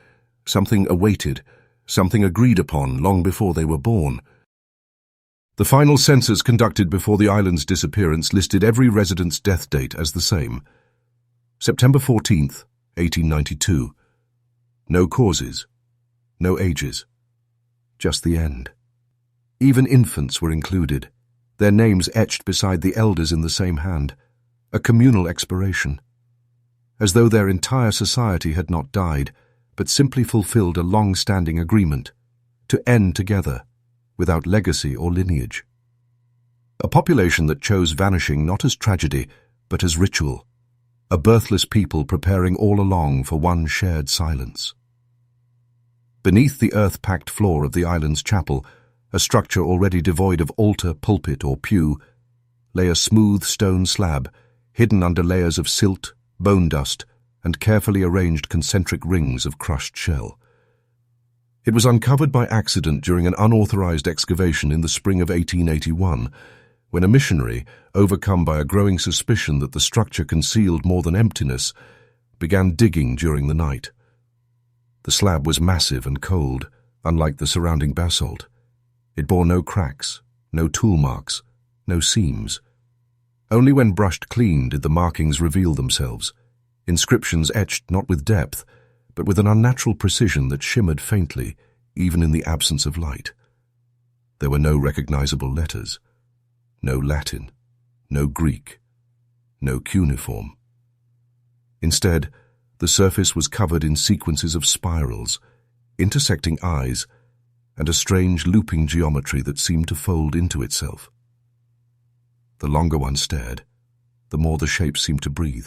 awaited, something agreed upon long before they were born. The final census conducted before the island's disappearance listed every resident's death date as the same. September 14th, 1892. No causes, no ages, just the end. Even infants were included, their names etched beside the elders in the same hand, a communal expiration. As though their entire society had not died, but simply fulfilled a long-standing agreement to end together, without legacy or lineage. A population that chose vanishing not as tragedy, but as ritual, a birthless people preparing all along for one shared silence. Beneath the earth-packed floor of the island's chapel, a structure already devoid of altar, pulpit, or pew, lay a smooth stone slab, hidden under layers of silt, bone dust, and carefully arranged concentric rings of crushed shell. It was uncovered by accident during an unauthorized excavation in the spring of 1881, when a missionary, overcome by a growing suspicion that the structure concealed more than emptiness, began digging during the night. The slab was massive and cold, unlike the surrounding basalt. It bore no cracks, no tool marks, no seams. Only when brushed clean did the markings reveal themselves, inscriptions etched not with depth, but with an unnatural precision that shimmered faintly, even in the absence of light. There were no recognizable letters, no Latin, no Greek, no cuneiform. Instead, the surface was covered in sequences of spirals, intersecting eyes, and a strange looping geometry that seemed to fold into itself. The longer one stared, the more the shape seemed to breathe,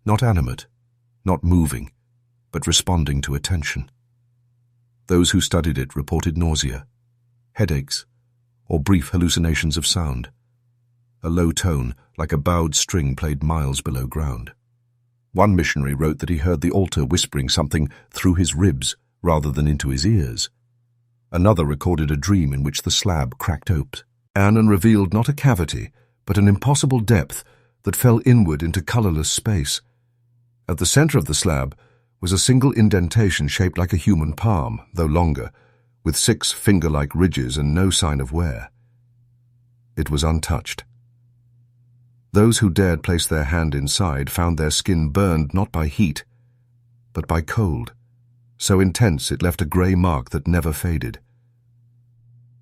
not animate, not moving, but responding to attention. Those who studied it reported nausea, headaches, or brief hallucinations of sound. A low tone, like a bowed string, played miles below ground. One missionary wrote that he heard the altar whispering something through his ribs rather than into his ears. Another recorded a dream in which the slab cracked open and revealed not a cavity, but an impossible depth that fell inward into colorless space. At the center of the slab was a single indentation shaped like a human palm, though longer, with 6 finger-like ridges and no sign of wear. It was untouched. Those who dared place their hand inside found their skin burned not by heat, but by cold, so intense it left a grey mark that never faded.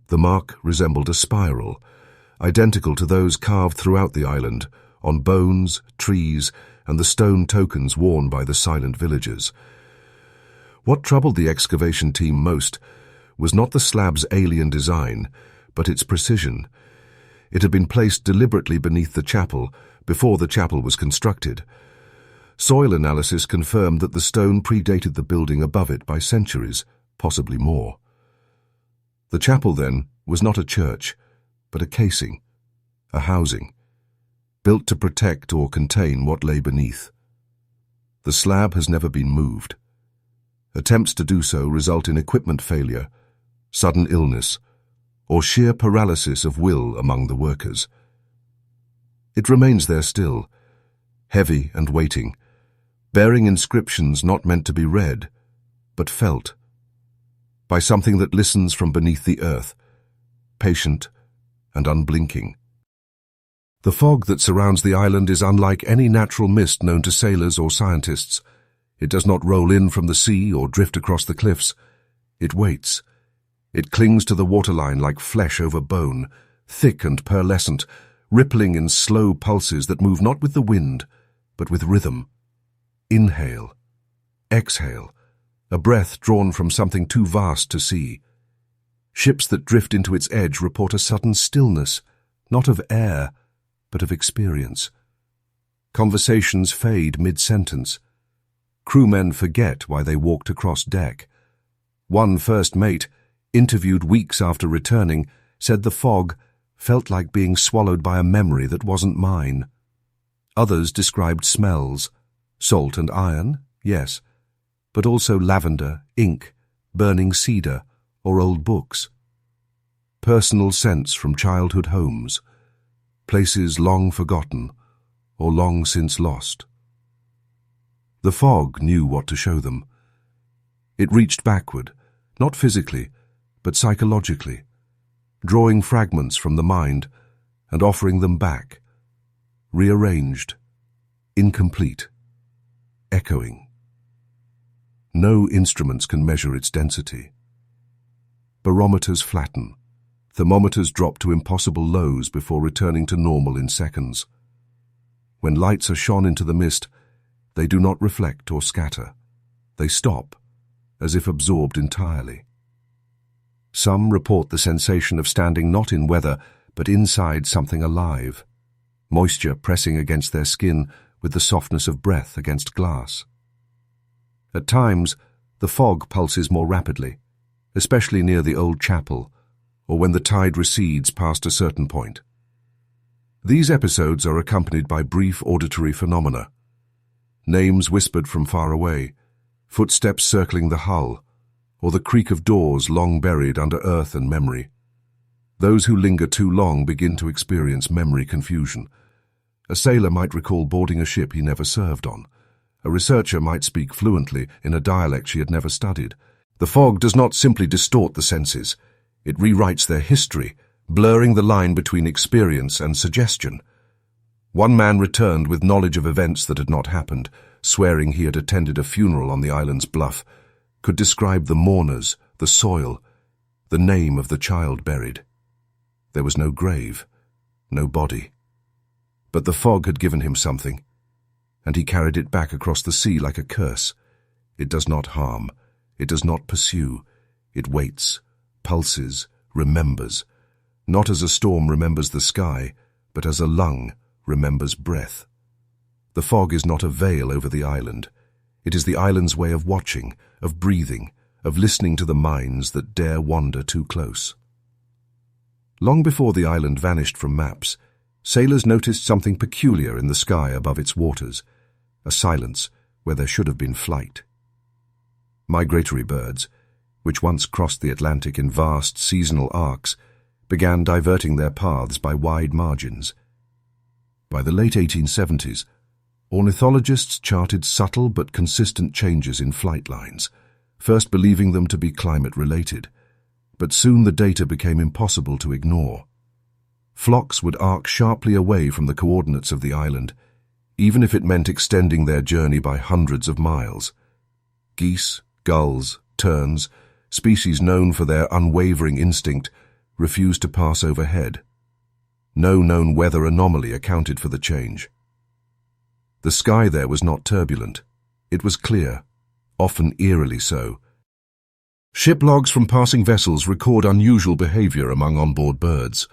The mark resembled a spiral, identical to those carved throughout the island, on bones, trees, and the stone tokens worn by the silent villagers. What troubled the excavation team most was not the slab's alien design, but its precision. It had been placed deliberately beneath the chapel before the chapel was constructed. Soil analysis confirmed that the stone predated the building above it by centuries, possibly more. The chapel, then, was not a church, but a casing, a housing, built to protect or contain what lay beneath. The slab has never been moved. Attempts to do so result in equipment failure, sudden illness, or sheer paralysis of will among the workers. It remains there still, heavy and waiting, bearing inscriptions not meant to be read, but felt, by something that listens from beneath the earth, patient and unblinking. The fog that surrounds the island is unlike any natural mist known to sailors or scientists. It does not roll in from the sea or drift across the cliffs. It waits. It clings to the waterline like flesh over bone, thick and pearlescent, rippling in slow pulses that move not with the wind, but with rhythm. Inhale, exhale, a breath drawn from something too vast to see. Ships that drift into its edge report a sudden stillness, not of air, but of experience. Conversations fade mid-sentence. Crewmen forget why they walked across deck. One first mate, interviewed weeks after returning, said the fog felt like being swallowed by a memory that wasn't mine. Others described smells. Salt and iron, yes, but also lavender, ink, burning cedar, or old books. Personal scents from childhood homes, places long forgotten or long since lost. The fog knew what to show them. It reached backward, not physically, but psychologically, drawing fragments from the mind and offering them back, rearranged, incomplete, echoing. No instruments can measure its density. Barometers flatten. Thermometers drop to impossible lows before returning to normal in seconds. When lights are shone into the mist, they do not reflect or scatter. They stop, as if absorbed entirely. Some report the sensation of standing not in weather, but inside something alive, moisture pressing against their skin with the softness of breath against glass. At times, the fog pulses more rapidly, especially near the old chapel, or when the tide recedes past a certain point. These episodes are accompanied by brief auditory phenomena. Names whispered from far away, footsteps circling the hull, or the creak of doors long buried under earth and memory. Those who linger too long begin to experience memory confusion. A sailor might recall boarding a ship he never served on. A researcher might speak fluently in a dialect she had never studied. The fog does not simply distort the senses. It rewrites their history, blurring the line between experience and suggestion. One man returned with knowledge of events that had not happened, swearing he had attended a funeral on the island's bluff, could describe the mourners, the soil, the name of the child buried. There was no grave, no body. But the fog had given him something, and he carried it back across the sea like a curse. It does not harm, it does not pursue, it waits, pulses, remembers, not as a storm remembers the sky, but as a lung remembers breath. The fog is not a veil over the island. It is the island's way of watching, of breathing, of listening to the minds that dare wander too close. Long before the island vanished from maps, sailors noticed something peculiar in the sky above its waters, a silence where there should have been flight. Migratory birds, which once crossed the Atlantic in vast seasonal arcs, began diverting their paths by wide margins. By the late 1870s, ornithologists charted subtle but consistent changes in flight lines, first believing them to be climate-related, but soon the data became impossible to ignore. Flocks would arc sharply away from the coordinates of the island, even if it meant extending their journey by hundreds of miles. Geese, gulls, terns, species known for their unwavering instinct, refused to pass overhead. No known weather anomaly accounted for the change. The sky there was not turbulent. It was clear, often eerily so. Ship logs from passing vessels record unusual behavior among onboard birds.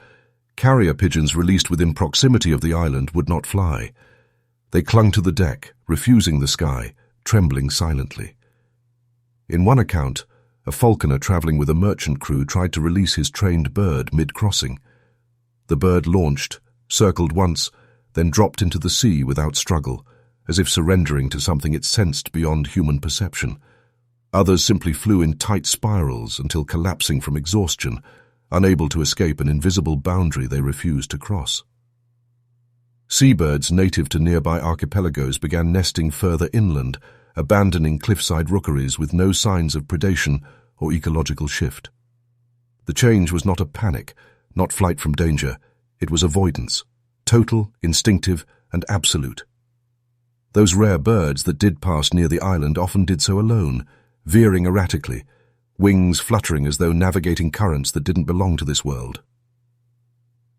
Carrier pigeons released within proximity of the island would not fly. They clung to the deck, refusing the sky, trembling silently. In one account, a falconer traveling with a merchant crew tried to release his trained bird mid-crossing. The bird launched, circled once, then dropped into the sea without struggle, as if surrendering to something it sensed beyond human perception. Others simply flew in tight spirals until collapsing from exhaustion, unable to escape an invisible boundary they refused to cross. Seabirds native to nearby archipelagos began nesting further inland, abandoning cliffside rookeries with no signs of predation or ecological shift. The change was not a panic, not flight from danger. It was avoidance, total, instinctive, and absolute. Those rare birds that did pass near the island often did so alone, veering erratically, wings fluttering as though navigating currents that didn't belong to this world.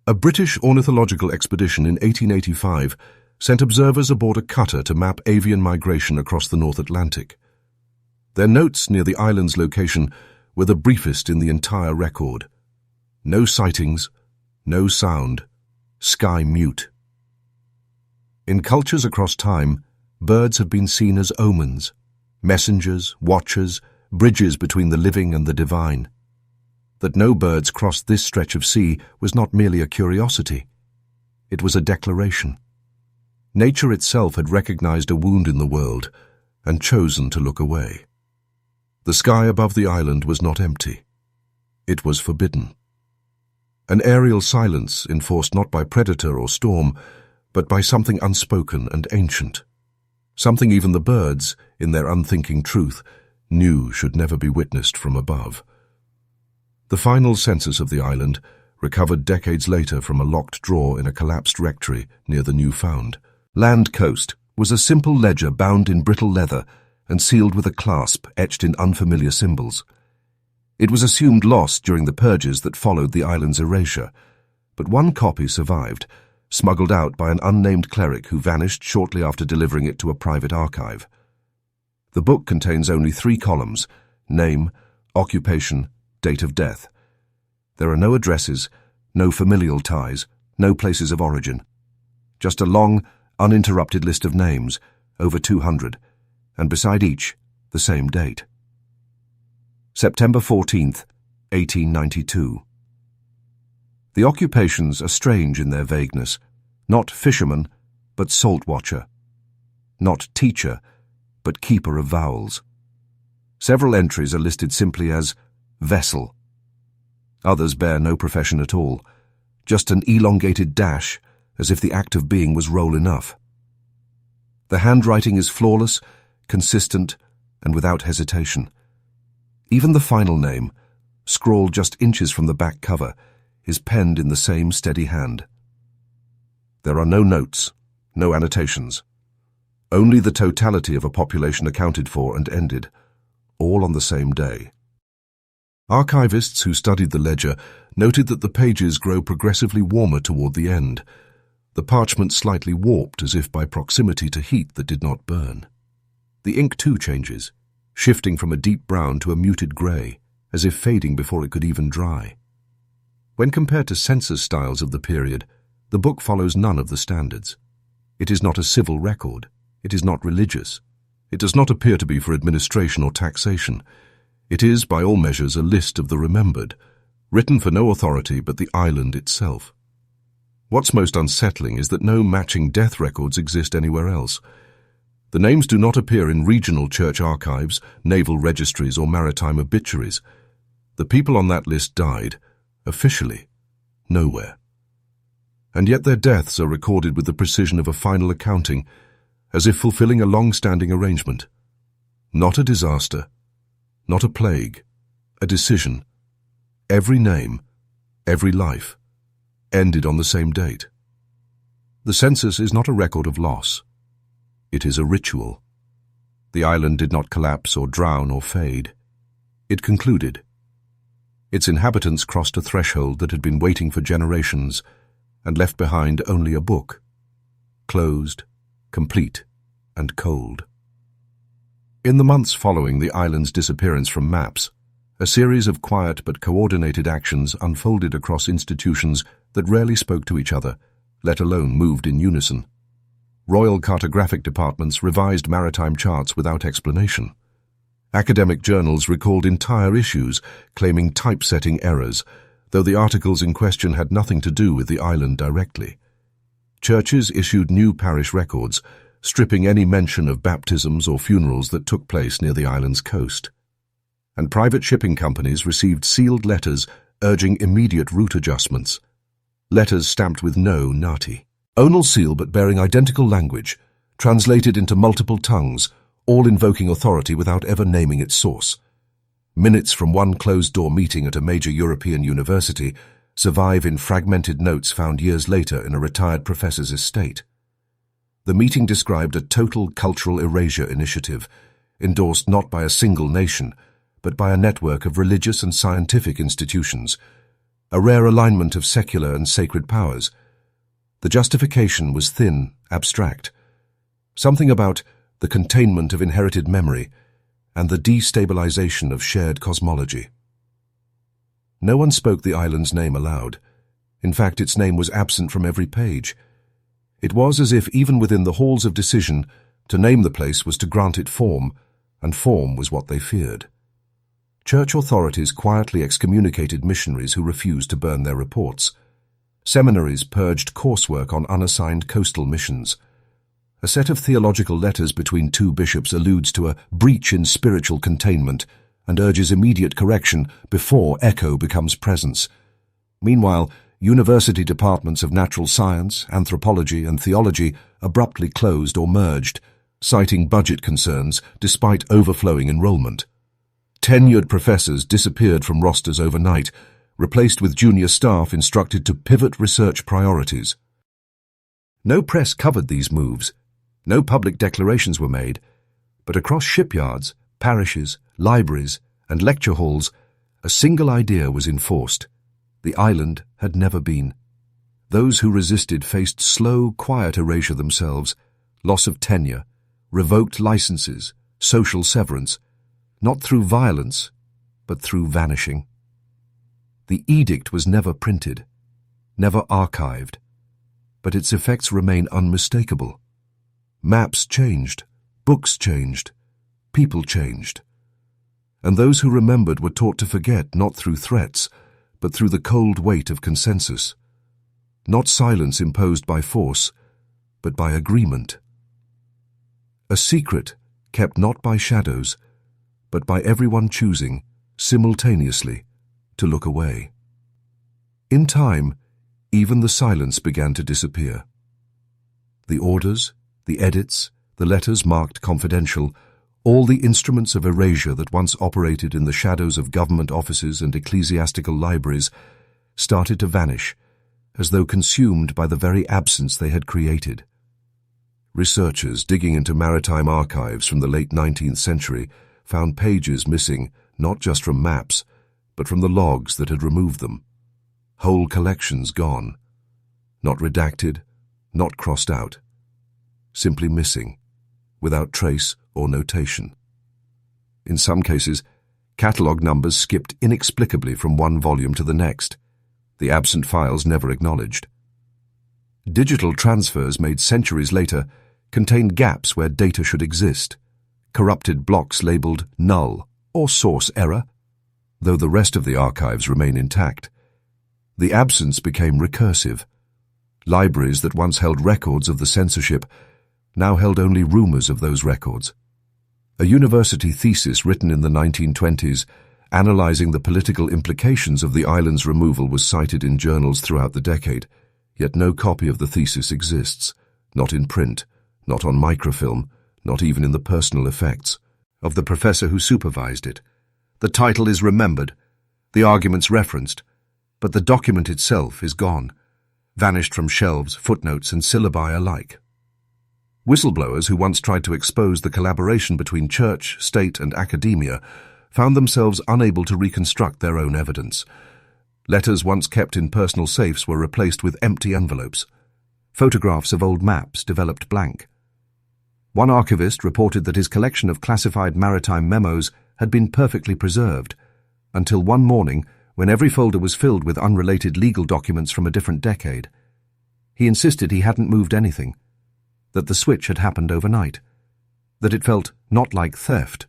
A British ornithological expedition in 1885 sent observers aboard a cutter to map avian migration across the North Atlantic. Their notes near the island's location were the briefest in the entire record. No sightings, no sound, sky mute. In cultures across time, birds have been seen as omens, messengers, watchers, bridges between the living and the divine. That no birds crossed this stretch of sea was not merely a curiosity. It was a declaration. Nature itself had recognized a wound in the world and chosen to look away. The sky above the island was not empty. It was forbidden. An aerial silence enforced not by predator or storm, but by something unspoken and ancient. Something even the birds, in their unthinking truth, knew should never be witnessed from above. The final census of the island, recovered decades later from a locked drawer in a collapsed rectory near the newfound land coast, was a simple ledger bound in brittle leather and sealed with a clasp etched in unfamiliar symbols. It was assumed lost during the purges that followed the island's erasure, but one copy survived, smuggled out by an unnamed cleric who vanished shortly after delivering it to a private archive. The book contains only 3 columns: name, occupation, date of death. There are no addresses, no familial ties, no places of origin. Just a long, uninterrupted list of names, over 200, and beside each, the same date. September 14th, 1892. The occupations are strange in their vagueness. Not fisherman, but salt watcher. Not teacher, but keeper of vowels. Several entries are listed simply as vessel. Others bear no profession at all, just an elongated dash, as if the act of being was role enough. The handwriting is flawless, consistent, and without hesitation. Even the final name, scrawled just inches from the back cover, is penned in the same steady hand. There are no notes, no annotations. Only the totality of a population accounted for and ended, all on the same day. Archivists who studied the ledger noted that the pages grow progressively warmer toward the end, the parchment slightly warped as if by proximity to heat that did not burn. The ink too changes, shifting from a deep brown to a muted grey, as if fading before it could even dry. When compared to census styles of the period, the book follows none of the standards. It is not a civil record. It is not religious. It does not appear to be for administration or taxation. It is, by all measures, a list of the remembered, written for no authority but the island itself. What's most unsettling is that no matching death records exist anywhere else. The names do not appear in regional church archives, naval registries, or maritime obituaries. The people on that list died, officially, nowhere. And yet their deaths are recorded with the precision of a final accounting, as if fulfilling a long-standing arrangement. Not a disaster, not a plague, a decision. Every name, every life, ended on the same date. The census is not a record of loss. It is a ritual. The island did not collapse or drown or fade. It concluded. Its inhabitants crossed a threshold that had been waiting for generations and left behind only a book, closed, complete, and cold. In the months following the island's disappearance from maps, a series of quiet but coordinated actions unfolded across institutions that rarely spoke to each other, let alone moved in unison. Royal cartographic departments revised maritime charts without explanation. Academic journals recalled entire issues claiming typesetting errors, though the articles in question had nothing to do with the island directly. Churches issued new parish records, stripping any mention of baptisms or funerals that took place near the island's coast. And private shipping companies received sealed letters urging immediate route adjustments. Letters stamped with no nati. Onal seal but bearing identical language, translated into multiple tongues, all invoking authority without ever naming its source. Minutes from one closed-door meeting at a major European university survive in fragmented notes found years later in a retired professor's estate. The meeting described a total cultural erasure initiative, endorsed not by a single nation, but by a network of religious and scientific institutions, a rare alignment of secular and sacred powers. The justification was thin, abstract, something about the containment of inherited memory and the destabilization of shared cosmology. No one spoke the island's name aloud. In fact, its name was absent from every page. It was as if even within the halls of decision, to name the place was to grant it form, and form was what they feared. Church authorities quietly excommunicated missionaries who refused to burn their reports. Seminaries purged coursework on unassigned coastal missions. A set of theological letters between two bishops alludes to a breach in spiritual containment and urges immediate correction before echo becomes presence. Meanwhile, university departments of natural science, anthropology, and theology abruptly closed or merged, citing budget concerns despite overflowing enrollment. Tenured professors disappeared from rosters overnight, replaced with junior staff instructed to pivot research priorities. No press covered these moves. No public declarations were made, but across shipyards, parishes, libraries, and lecture halls, a single idea was enforced. The island had never been. Those who resisted faced slow, quiet erasure themselves, loss of tenure, revoked licenses, social severance, not through violence, but through vanishing. The edict was never printed, never archived, but its effects remain unmistakable. Maps changed, books changed, people changed. And those who remembered were taught to forget not through threats, but through the cold weight of consensus. Not silence imposed by force, but by agreement. A secret kept not by shadows, but by everyone choosing, simultaneously, to look away. In time, even the silence began to disappear. The orders, the edits, the letters marked confidential, all the instruments of erasure that once operated in the shadows of government offices and ecclesiastical libraries started to vanish, as though consumed by the very absence they had created. Researchers digging into maritime archives from the late 19th century found pages missing not just from maps, but from the logs that had removed them. Whole collections gone. Not redacted, not crossed out. Simply missing, without trace or notation. In some cases, catalogue numbers skipped inexplicably from one volume to the next, the absent files never acknowledged. Digital transfers made centuries later contained gaps where data should exist, corrupted blocks labelled null or source error, though the rest of the archives remain intact. The absence became recursive. Libraries that once held records of the censorship now held only rumors of those records. A university thesis written in the 1920s analyzing the political implications of the island's removal was cited in journals throughout the decade, yet no copy of the thesis exists, not in print, not on microfilm, not even in the personal effects of the professor who supervised it. The title is remembered, the arguments referenced, but the document itself is gone, vanished from shelves, footnotes, and syllabi alike. Whistleblowers who once tried to expose the collaboration between church, state, and academia found themselves unable to reconstruct their own evidence. Letters once kept in personal safes were replaced with empty envelopes. Photographs of old maps developed blank. One archivist reported that his collection of classified maritime memos had been perfectly preserved, until one morning when every folder was filled with unrelated legal documents from a different decade. He insisted he hadn't moved anything, that the switch had happened overnight, that it felt not like theft,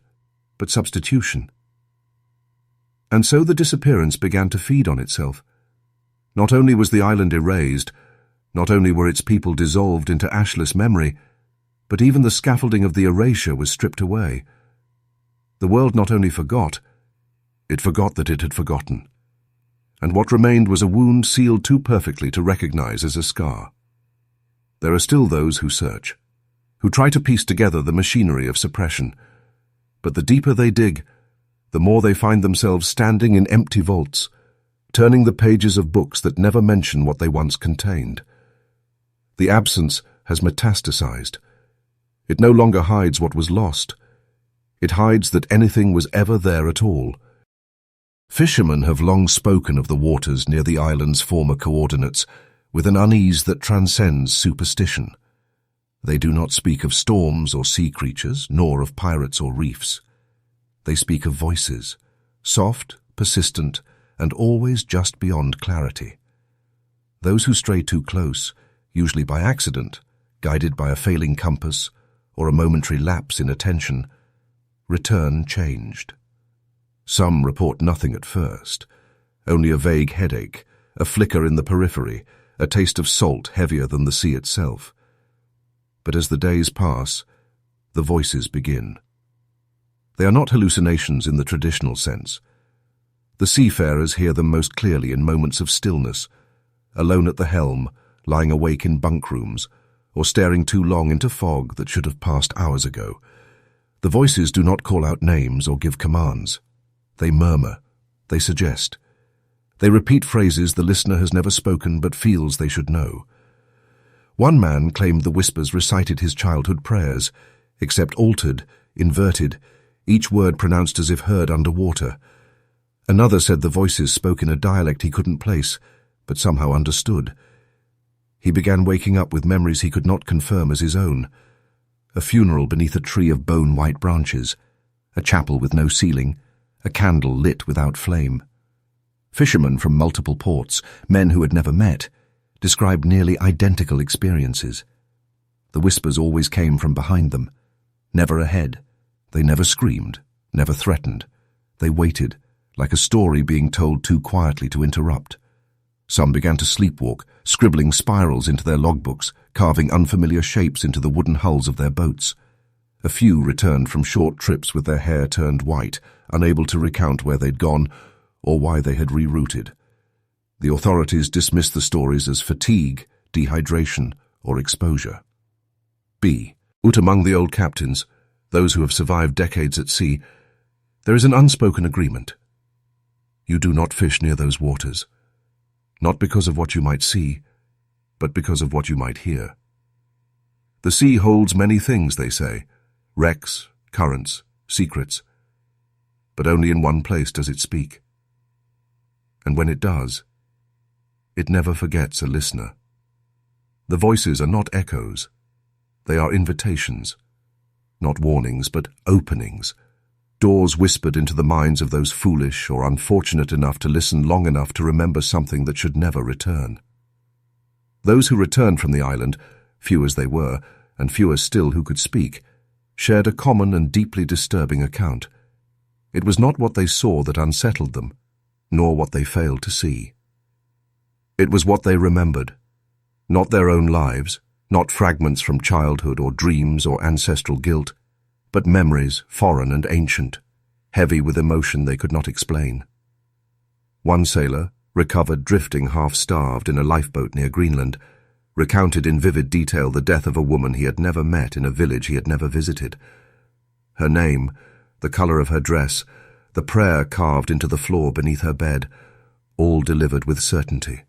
but substitution. And so the disappearance began to feed on itself. Not only was the island erased, not only were its people dissolved into ashless memory, but even the scaffolding of the erasure was stripped away. The world not only forgot, it forgot that it had forgotten. And what remained was a wound sealed too perfectly to recognize as a scar. There are still those who search, who try to piece together the machinery of suppression. But the deeper they dig, the more they find themselves standing in empty vaults, turning the pages of books that never mention what they once contained. The absence has metastasized. It no longer hides what was lost. It hides that anything was ever there at all. Fishermen have long spoken of the waters near the island's former coordinates with an unease that transcends superstition. They do not speak of storms or sea creatures, nor of pirates or reefs. They speak of voices, soft, persistent, and always just beyond clarity. Those who stray too close, usually by accident, guided by a failing compass or a momentary lapse in attention, return changed. Some report nothing at first, only a vague headache, a flicker in the periphery, a taste of salt heavier than the sea itself. But as the days pass, the voices begin. They are not hallucinations in the traditional sense. The seafarers hear them most clearly in moments of stillness, alone at the helm, lying awake in bunk rooms, or staring too long into fog that should have passed hours ago. The voices do not call out names or give commands. They murmur. They suggest. They repeat phrases the listener has never spoken but feels they should know. One man claimed the whispers recited his childhood prayers, except altered, inverted, each word pronounced as if heard underwater. Another said the voices spoke in a dialect he couldn't place, but somehow understood. He began waking up with memories he could not confirm as his own. A funeral beneath a tree of bone-white branches, a chapel with no ceiling, a candle lit without flame. Fishermen from multiple ports, men who had never met, described nearly identical experiences. The whispers always came from behind them, never ahead. They never screamed, never threatened. They waited, like a story being told too quietly to interrupt. Some began to sleepwalk, scribbling spirals into their logbooks, carving unfamiliar shapes into the wooden hulls of their boats. A few returned from short trips with their hair turned white, unable to recount where they'd gone or why they had rerouted. The authorities dismissed the stories as fatigue, dehydration, or exposure. B. Out among the old captains, those who have survived decades at sea, there is an unspoken agreement. You do not fish near those waters, not because of what you might see, but because of what you might hear. The sea holds many things, they say, wrecks, currents, secrets, but only in one place does it speak. And when it does, it never forgets a listener. The voices are not echoes, they are invitations, not warnings, but openings, doors whispered into the minds of those foolish or unfortunate enough to listen long enough to remember something that should never return. Those who returned from the island, few as they were, and fewer still who could speak, shared a common and deeply disturbing account. It was not what they saw that unsettled them, nor what they failed to see. It was what they remembered, not their own lives, not fragments from childhood or dreams or ancestral guilt, but memories foreign and ancient, heavy with emotion they could not explain. One sailor, recovered drifting half-starved in a lifeboat near Greenland, recounted in vivid detail the death of a woman he had never met in a village he had never visited. Her name, the color of her dress, the prayer carved into the floor beneath her bed, all delivered with certainty.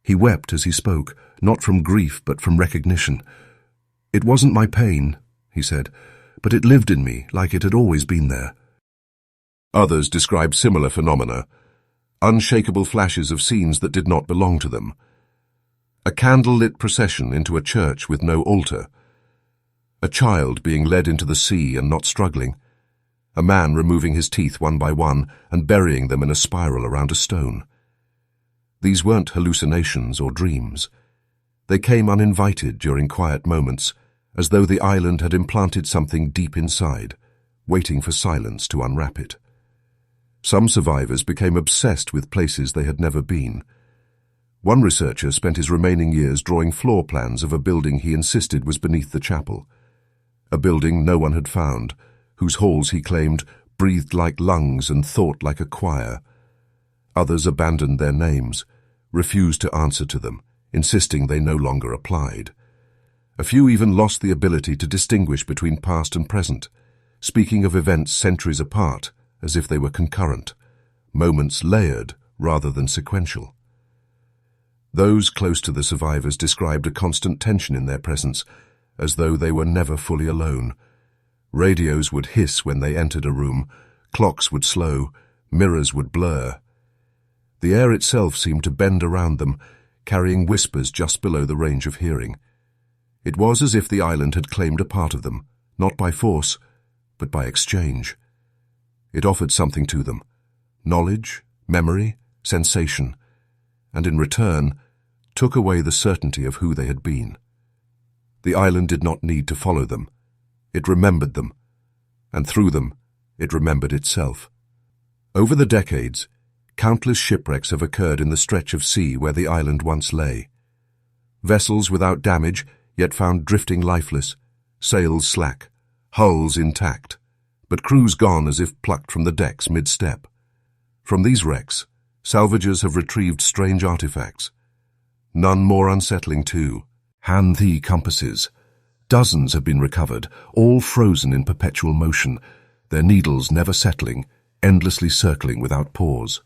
He wept as he spoke, not from grief but from recognition. "It wasn't my pain," he said, "but it lived in me like it had always been there." Others described similar phenomena, unshakable flashes of scenes that did not belong to them. A candle-lit procession into a church with no altar. A child being led into the sea and not struggling. A man removing his teeth one by one and burying them in a spiral around a stone. These weren't hallucinations or dreams. They came uninvited during quiet moments, as though the island had implanted something deep inside, waiting for silence to unwrap it. Some survivors became obsessed with places they had never been. One researcher spent his remaining years drawing floor plans of a building he insisted was beneath the chapel. A building no one had found, whose halls he claimed breathed like lungs and thought like a choir. Others abandoned their names, refused to answer to them, insisting they no longer applied. A few even lost the ability to distinguish between past and present, speaking of events centuries apart, as if they were concurrent, moments layered rather than sequential. Those close to the survivors described a constant tension in their presence, as though they were never fully alone. Radios would hiss when they entered a room, clocks would slow, mirrors would blur. The air itself seemed to bend around them, carrying whispers just below the range of hearing. It was as if the island had claimed a part of them, not by force, but by exchange. It offered something to them, knowledge, memory, sensation, and in return took away the certainty of who they had been. The island did not need to follow them. It remembered them, and through them, it remembered itself. Over the decades, countless shipwrecks have occurred in the stretch of sea where the island once lay. Vessels without damage, yet found drifting lifeless, sails slack, hulls intact, but crews gone as if plucked from the decks mid-step. From these wrecks, salvagers have retrieved strange artifacts. None more unsettling too. Han-Thi compasses. Dozens have been recovered, all frozen in perpetual motion, their needles never settling, endlessly circling without pause.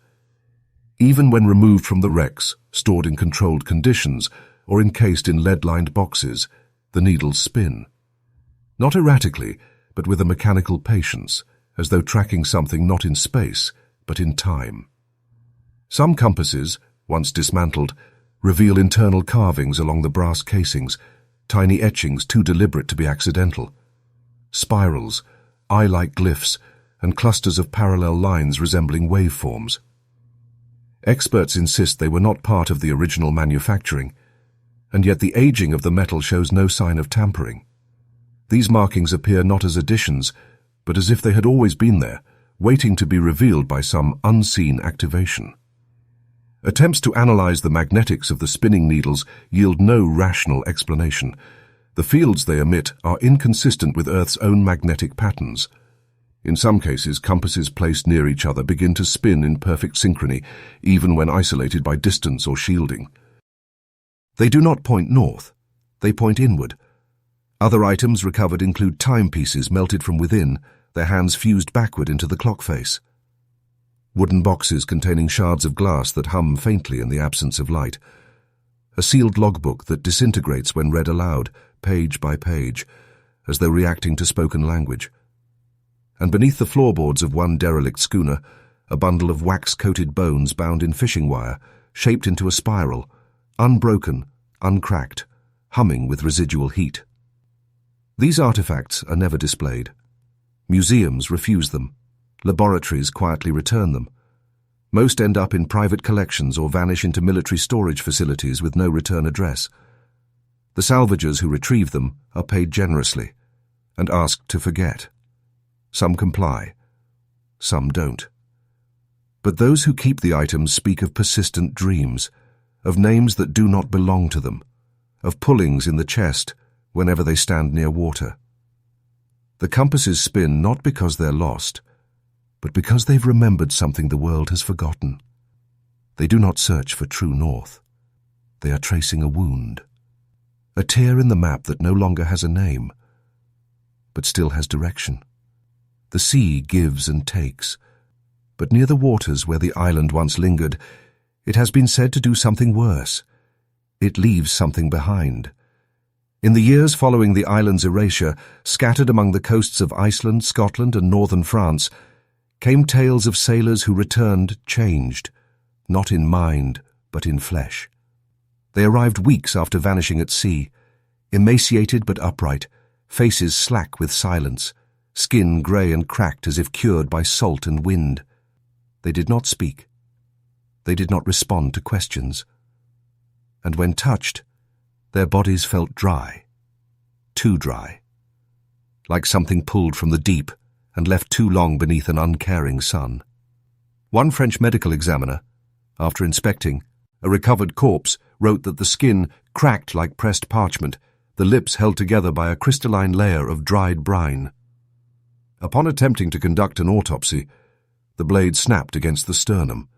Even when removed from the wrecks, stored in controlled conditions, or encased in lead-lined boxes, the needles spin. Not erratically, but with a mechanical patience, as though tracking something not in space, but in time. Some compasses, once dismantled, reveal internal carvings along the brass casings, tiny etchings too deliberate to be accidental. Spirals, eye-like glyphs, and clusters of parallel lines resembling waveforms. Experts insist they were not part of the original manufacturing, and yet the aging of the metal shows no sign of tampering. These markings appear not as additions, but as if they had always been there, waiting to be revealed by some unseen activation. Attempts to analyze the magnetics of the spinning needles yield no rational explanation. The fields they emit are inconsistent with Earth's own magnetic patterns. In some cases, compasses placed near each other begin to spin in perfect synchrony, even when isolated by distance or shielding. They do not point north, they point inward. Other items recovered include timepieces melted from within, their hands fused backward into the clock face. Wooden boxes containing shards of glass that hum faintly in the absence of light. A sealed logbook that disintegrates when read aloud, page by page, as though reacting to spoken language. And beneath the floorboards of one derelict schooner, a bundle of wax-coated bones bound in fishing wire, shaped into a spiral, unbroken, uncracked, humming with residual heat. These artifacts are never displayed. Museums refuse them. Laboratories quietly return them. Most end up in private collections or vanish into military storage facilities with no return address. The salvagers who retrieve them are paid generously and asked to forget. Some comply, some don't. But those who keep the items speak of persistent dreams, of names that do not belong to them, of pullings in the chest whenever they stand near water. The compasses spin not because they're lost, but because they've remembered something the world has forgotten. They do not search for true north. They are tracing a wound, a tear in the map that no longer has a name, but still has direction. The sea gives and takes, but near the waters where the island once lingered, it has been said to do something worse. It leaves something behind. In the years following the island's erasure, scattered among the coasts of Iceland, Scotland, and northern France, came tales of sailors who returned changed, not in mind, but in flesh. They arrived weeks after vanishing at sea, emaciated but upright, faces slack with silence, skin grey and cracked as if cured by salt and wind. They did not speak. They did not respond to questions. And when touched, their bodies felt dry, too dry, like something pulled from the deep and left too long beneath an uncaring sun. One French medical examiner, after inspecting a recovered corpse, wrote that the skin cracked like pressed parchment, the lips held together by a crystalline layer of dried brine. Upon attempting to conduct an autopsy, the blade snapped against the sternum.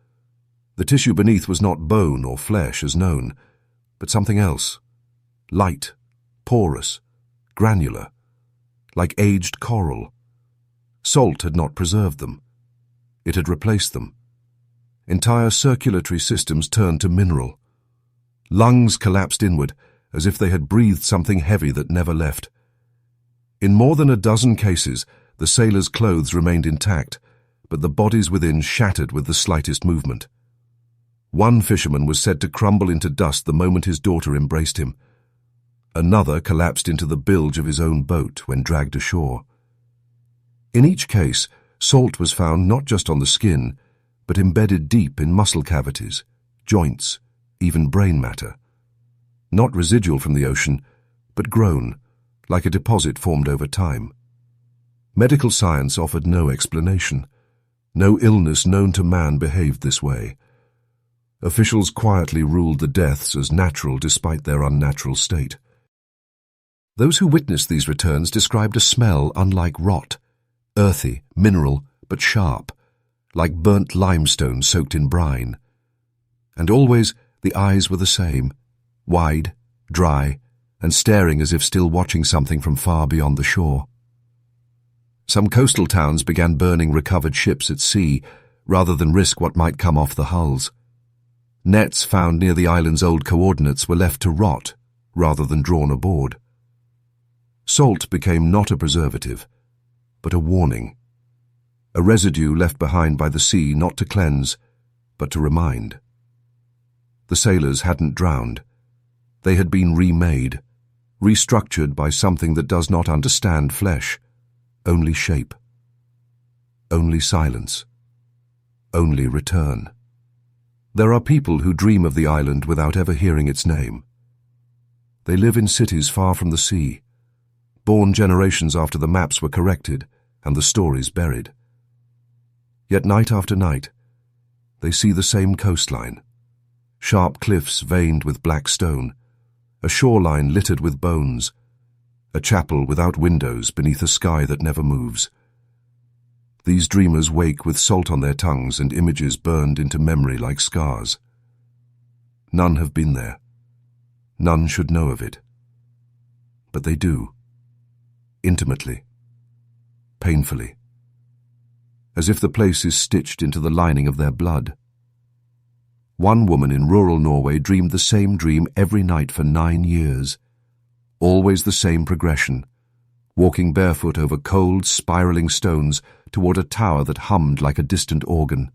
The tissue beneath was not bone or flesh as known, but something else, light, porous, granular, like aged coral. Salt had not preserved them. It had replaced them. Entire circulatory systems turned to mineral. Lungs collapsed inward, as if they had breathed something heavy that never left. In more than a dozen cases, the sailors' clothes remained intact, but the bodies within shattered with the slightest movement. One fisherman was said to crumble into dust the moment his daughter embraced him. Another collapsed into the bilge of his own boat when dragged ashore. In each case, salt was found not just on the skin, but embedded deep in muscle cavities, joints, even brain matter. Not residual from the ocean, but grown, like a deposit formed over time. Medical science offered no explanation. No illness known to man behaved this way. Officials quietly ruled the deaths as natural despite their unnatural state. Those who witnessed these returns described a smell unlike rot, earthy, mineral, but sharp, like burnt limestone soaked in brine. And always the eyes were the same, wide, dry, and staring as if still watching something from far beyond the shore. Some coastal towns began burning recovered ships at sea rather than risk what might come off the hulls. Nets found near the island's old coordinates were left to rot rather than drawn aboard. Salt became not a preservative, but a warning. A residue left behind by the sea not to cleanse, but to remind. The sailors hadn't drowned. They had been remade, restructured by something that does not understand flesh, only shape, only silence, only return. There are people who dream of the island without ever hearing its name. They live in cities far from the sea, born generations after the maps were corrected and the stories buried. Yet night after night, they see the same coastline, sharp cliffs veined with black stone, a shoreline littered with bones, a chapel without windows beneath a sky that never moves. These dreamers wake with salt on their tongues and images burned into memory like scars. None have been there. None should know of it. But they do. Intimately. Painfully. As if the place is stitched into the lining of their blood. One woman in rural Norway dreamed the same dream every night for 9 years. Always the same progression, walking barefoot over cold, spiraling stones toward a tower that hummed like a distant organ.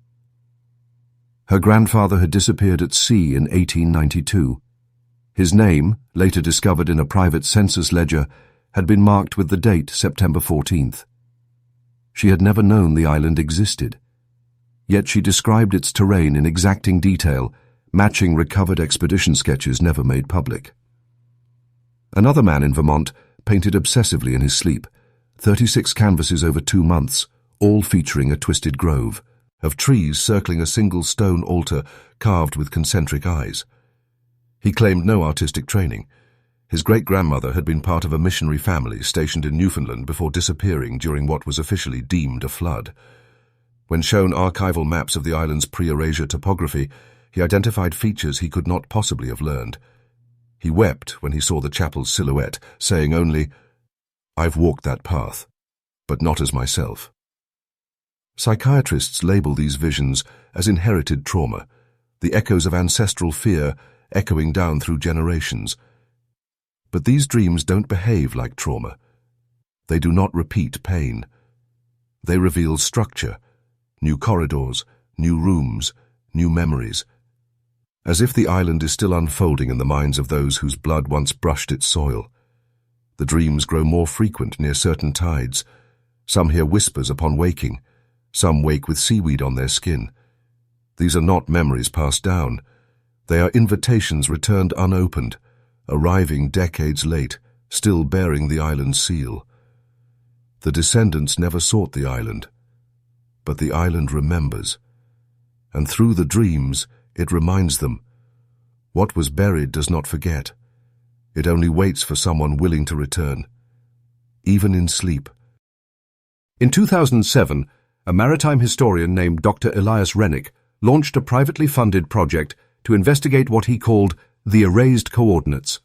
Her grandfather had disappeared at sea in 1892. His name, later discovered in a private census ledger, had been marked with the date September 14th. She had never known the island existed. Yet she described its terrain in exacting detail, matching recovered expedition sketches never made public. Another man in Vermont painted obsessively in his sleep, 36 canvases over 2 months, all featuring a twisted grove, of trees circling a single stone altar carved with concentric eyes. He claimed no artistic training. His great-grandmother had been part of a missionary family stationed in Newfoundland before disappearing during what was officially deemed a flood. When shown archival maps of the island's pre-Eurasia topography, he identified features he could not possibly have learned. He wept when he saw the chapel's silhouette, saying only, "I've walked that path, but not as myself." Psychiatrists label these visions as inherited trauma, the echoes of ancestral fear echoing down through generations. But these dreams don't behave like trauma. They do not repeat pain. They reveal structure, new corridors, new rooms, new memories. As if the island is still unfolding in the minds of those whose blood once brushed its soil. The dreams grow more frequent near certain tides. Some hear whispers upon waking. Some wake with seaweed on their skin. These are not memories passed down. They are invitations returned unopened, arriving decades late, still bearing the island's seal. The descendants never sought the island, but the island remembers. And through the dreams, it reminds them. What was buried does not forget. It only waits for someone willing to return, even in sleep. In 2007, a maritime historian named Dr. Elias Rennick launched a privately funded project to investigate what he called the erased coordinates,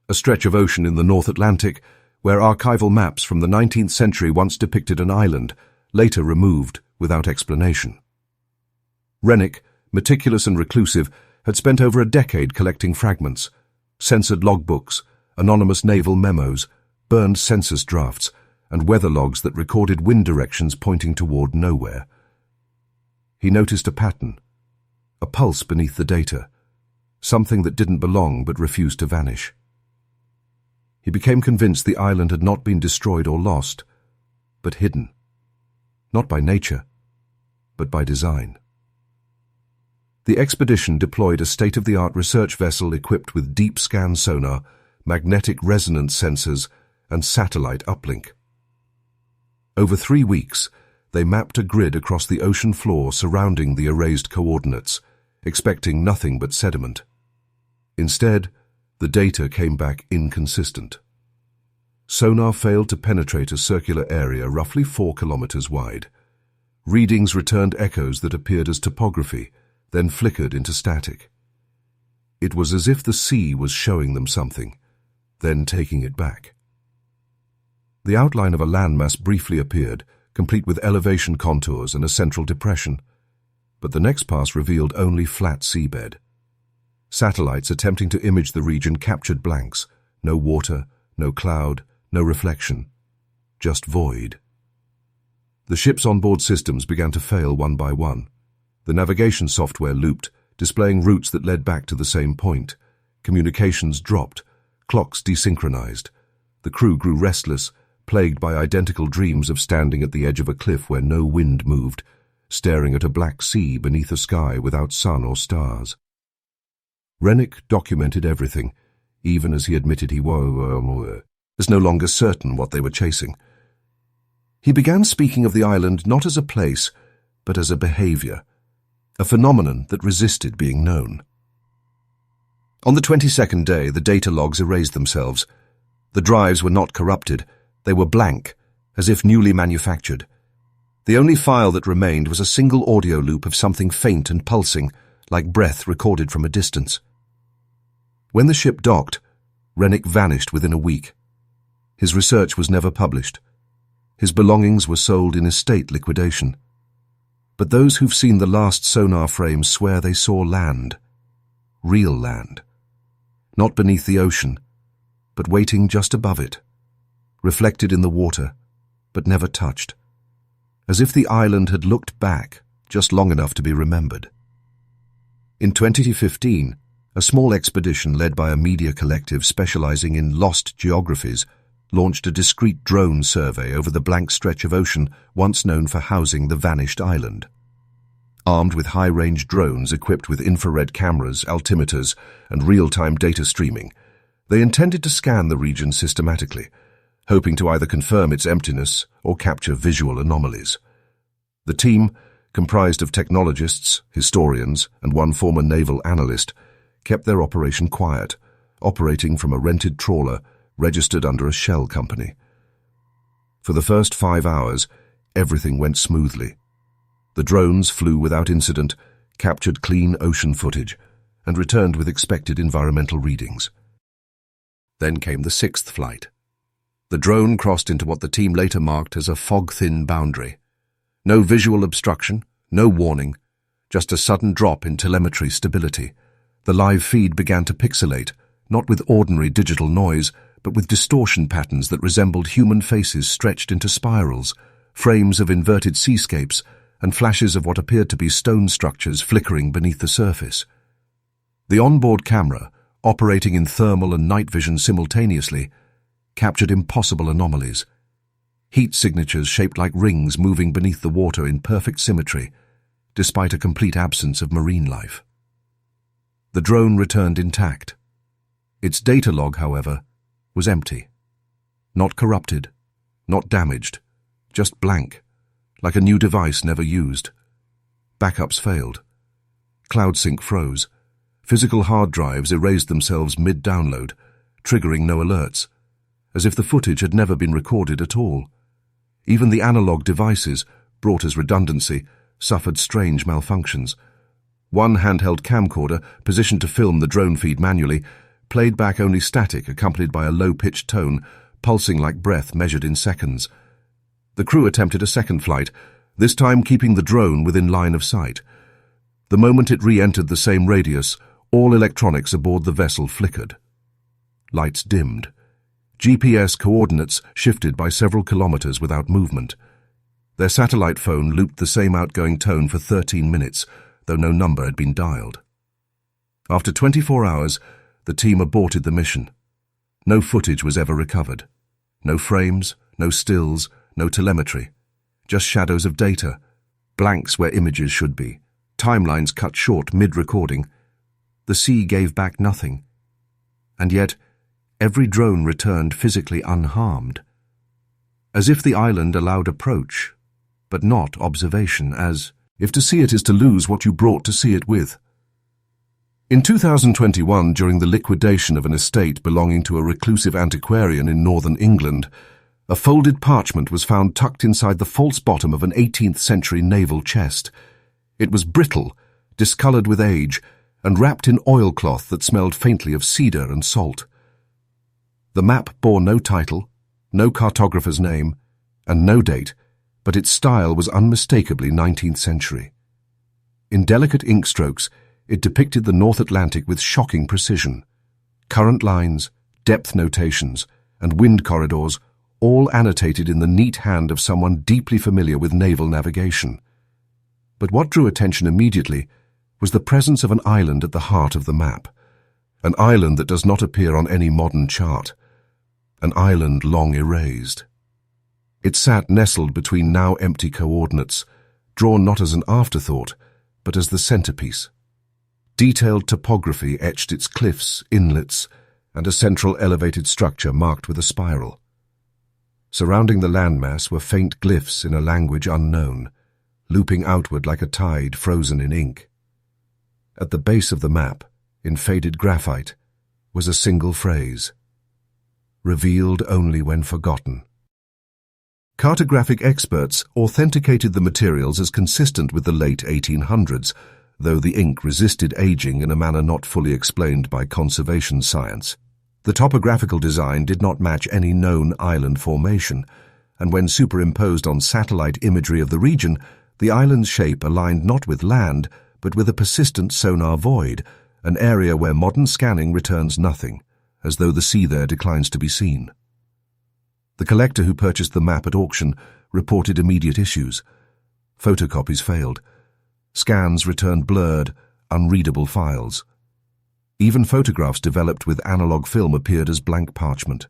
a stretch of ocean in the North Atlantic where archival maps from the 19th century once depicted an island, later removed without explanation. Rennick, meticulous and reclusive, had spent over a decade collecting fragments, censored logbooks, anonymous naval memos, burned census drafts, and weather logs that recorded wind directions pointing toward nowhere. He noticed a pattern, a pulse beneath the data, something that didn't belong but refused to vanish. He became convinced the island had not been destroyed or lost, but hidden, not by nature, but by design. The expedition deployed a state-of-the-art research vessel equipped with deep scan sonar, magnetic resonance sensors, and satellite uplink. Over 3 weeks, They mapped a grid across the ocean floor surrounding the erased coordinates, expecting nothing but sediment. Instead, the data came back inconsistent. Sonar failed to penetrate a circular area roughly 4 kilometers wide. Readings returned echoes that appeared as topography, then flickered into static. It was as if the sea was showing them something, then taking it back. The outline of a landmass briefly appeared, complete with elevation contours and a central depression, but the next pass revealed only flat seabed. Satellites attempting to image the region captured blanks, no water, no cloud, no reflection, just void. The ship's onboard systems began to fail one by one. The navigation software looped, displaying routes that led back to the same point. Communications dropped, clocks desynchronized. The crew grew restless, plagued by identical dreams of standing at the edge of a cliff where no wind moved, staring at a black sea beneath a sky without sun or stars. Rennick documented everything, even as he admitted he was no longer certain what they were chasing. He began speaking of the island not as a place, but as a behavior, a phenomenon that resisted being known. On the 22nd day, the data logs erased themselves. The drives were not corrupted. They were blank, as if newly manufactured. The only file that remained was a single audio loop of something faint and pulsing, like breath recorded from a distance. When the ship docked, Rennick vanished within a week. His research was never published. His belongings were sold in estate liquidation. But those who've seen the last sonar frames swear they saw land. Real land. Not beneath the ocean, but waiting just above it. Reflected in the water, but never touched. As if the island had looked back just long enough to be remembered. In 2015, a small expedition led by a media collective specializing in lost geographies launched a discreet drone survey over the blank stretch of ocean once known for housing the vanished island. Armed with high-range drones equipped with infrared cameras, altimeters, and real-time data streaming, they intended to scan the region systematically, hoping to either confirm its emptiness or capture visual anomalies. The team, comprised of technologists, historians, and one former naval analyst, kept their operation quiet, operating from a rented trawler registered under a shell company. For the first 5 hours, everything went smoothly. The drones flew without incident, captured clean ocean footage, and returned with expected environmental readings. Then came the 6th flight. The drone crossed into what the team later marked as a fog-thin boundary. No visual obstruction, no warning, just a sudden drop in telemetry stability. The live feed began to pixelate, not with ordinary digital noise, but with distortion patterns that resembled human faces stretched into spirals, frames of inverted seascapes, and flashes of what appeared to be stone structures flickering beneath the surface. The onboard camera, operating in thermal and night vision simultaneously, captured impossible anomalies. Heat signatures shaped like rings moving beneath the water in perfect symmetry, despite a complete absence of marine life. The drone returned intact. Its data log, however, was empty. Not corrupted, not damaged, just blank, like a new device never used. Backups failed. CloudSync froze. Physical hard drives erased themselves mid-download, triggering no alerts, as if the footage had never been recorded at all. Even the analog devices, brought as redundancy, suffered strange malfunctions. One handheld camcorder, positioned to film the drone feed manually, played back only static accompanied by a low-pitched tone, pulsing like breath measured in seconds. The crew attempted a second flight, this time keeping the drone within line of sight. The moment it re-entered the same radius, all electronics aboard the vessel flickered. Lights dimmed. GPS coordinates shifted by several kilometers without movement. Their satellite phone looped the same outgoing tone for 13 minutes, though no number had been dialed. After 24 hours, the team aborted the mission. No footage was ever recovered. No frames, no stills, no telemetry. Just shadows of data, blanks where images should be, timelines cut short mid-recording. The sea gave back nothing. And yet, every drone returned physically unharmed. As if the island allowed approach, but not observation, as if to see it is to lose what you brought to see it with. In 2021, during the liquidation of an estate belonging to a reclusive antiquarian in northern England, a folded parchment was found tucked inside the false bottom of an 18th-century naval chest. It was brittle, discoloured with age, and wrapped in oilcloth that smelled faintly of cedar and salt. The map bore no title, no cartographer's name, and no date, but its style was unmistakably 19th century. In delicate ink strokes, it depicted the North Atlantic with shocking precision. Current lines, depth notations, and wind corridors, all annotated in the neat hand of someone deeply familiar with naval navigation. But what drew attention immediately was the presence of an island at the heart of the map, an island that does not appear on any modern chart, an island long erased. It sat nestled between now empty coordinates, drawn not as an afterthought, but as the centerpiece. Detailed topography etched its cliffs, inlets, and a central elevated structure marked with a spiral. Surrounding the landmass were faint glyphs in a language unknown, looping outward like a tide frozen in ink. At the base of the map, in faded graphite, was a single phrase, revealed only when forgotten. Cartographic experts authenticated the materials as consistent with the late 1800s, though the ink resisted aging in a manner not fully explained by conservation science. The topographical design did not match any known island formation, and when superimposed on satellite imagery of the region, the island's shape aligned not with land, but with a persistent sonar void, an area where modern scanning returns nothing, as though the sea there declines to be seen. The collector who purchased the map at auction reported immediate issues. Photocopies failed. Scans returned blurred, unreadable files. Even photographs developed with analog film appeared as blank parchment.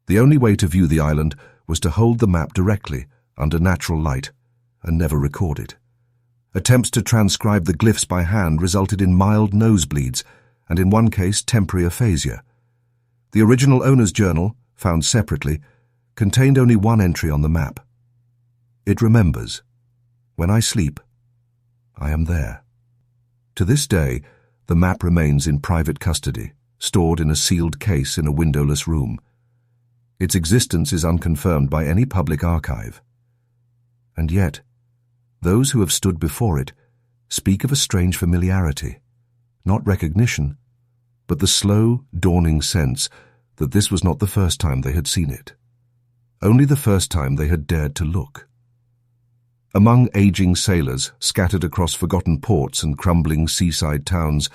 The only way to view the island was to hold the map directly, under natural light, and never record it. Attempts to transcribe the glyphs by hand resulted in mild nosebleeds, and in one case temporary aphasia. The original owner's journal, found separately, contained only one entry on the map. It remembers, "When I sleep, I am there." To this day, the map remains in private custody, stored in a sealed case in a windowless room. Its existence is unconfirmed by any public archive. And yet, those who have stood before it speak of a strange familiarity, not recognition, but the slow, dawning sense that this was not the first time they had seen it, only the first time they had dared to look. Among aging sailors scattered across forgotten ports and crumbling seaside towns,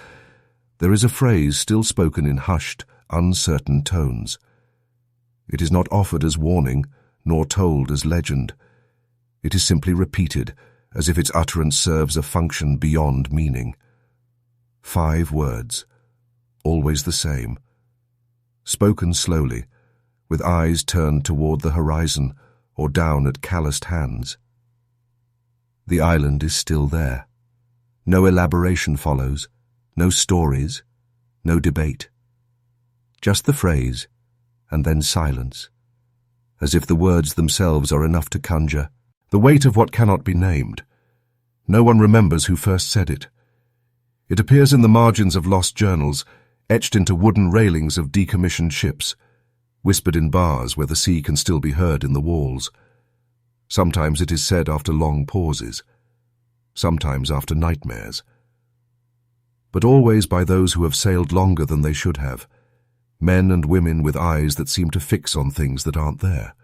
there is a phrase still spoken in hushed, uncertain tones. It is not offered as warning, nor told as legend. It is simply repeated, as if its utterance serves a function beyond meaning. 5 words, always the same, spoken slowly, with eyes turned toward the horizon or down at calloused hands. The island is still there. No elaboration follows, no stories, no debate. Just the phrase, and then silence, as if the words themselves are enough to conjure the weight of what cannot be named. No one remembers who first said it. It appears in the margins of lost journals, etched into wooden railings of decommissioned ships, whispered in bars where the sea can still be heard in the walls. Sometimes it is said after long pauses, sometimes after nightmares. But always by those who have sailed longer than they should have, men and women with eyes that seem to fix on things that aren't there.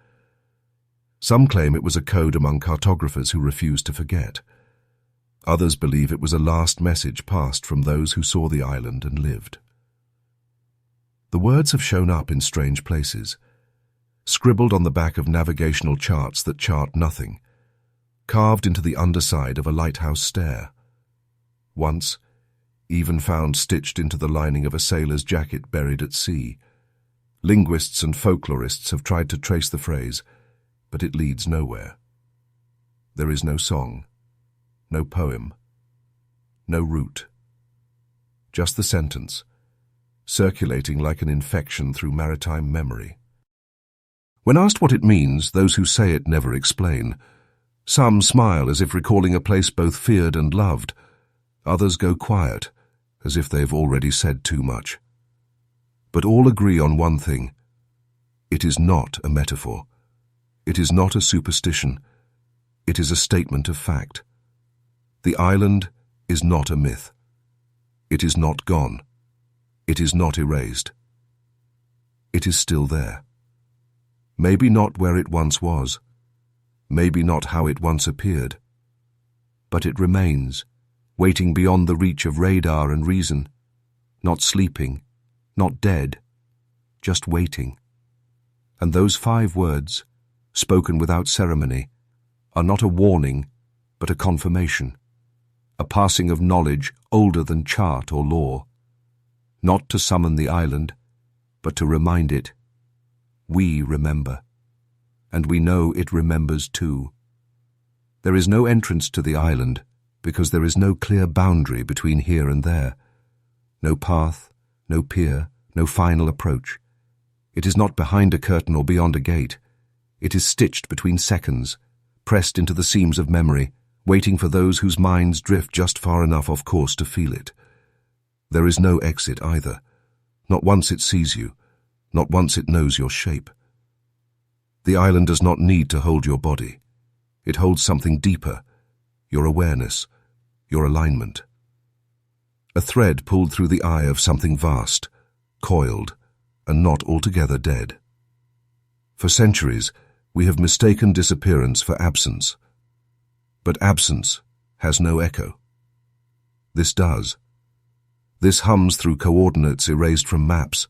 Some claim it was a code among cartographers who refused to forget. Others believe it was a last message passed from those who saw the island and lived. The words have shown up in strange places, scribbled on the back of navigational charts that chart nothing, carved into the underside of a lighthouse stair. Once, even found stitched into the lining of a sailor's jacket buried at sea. Linguists and folklorists have tried to trace the phrase, but it leads nowhere. There is no song, no poem, no root. Just the sentence, circulating like an infection through maritime memory. When asked what it means, those who say it never explain. Some smile as if recalling a place both feared and loved. Others go quiet, as if they've already said too much. But all agree on one thing. It is not a metaphor. It is not a superstition. It is a statement of fact. The island is not a myth. It is not gone. It is not erased. It is still there. Maybe not where it once was. Maybe not how it once appeared. But it remains, waiting beyond the reach of radar and reason, not sleeping, not dead, just waiting. And those 5 words, spoken without ceremony, are not a warning, but a confirmation, a passing of knowledge older than chart or law, not to summon the island, but to remind it, we remember, and we know it remembers too. There is no entrance to the island, because there is no clear boundary between here and there, no path, no pier, no final approach. It is not behind a curtain or beyond a gate. It is stitched between seconds, pressed into the seams of memory, waiting for those whose minds drift just far enough off course to feel it. There is no exit either, not once it sees you, not once it knows your shape. The island does not need to hold your body. It holds something deeper, your awareness, your alignment. A thread pulled through the eye of something vast, coiled, and not altogether dead. For centuries, we have mistaken disappearance for absence. But absence has no echo. This does. This hums through coordinates erased from maps,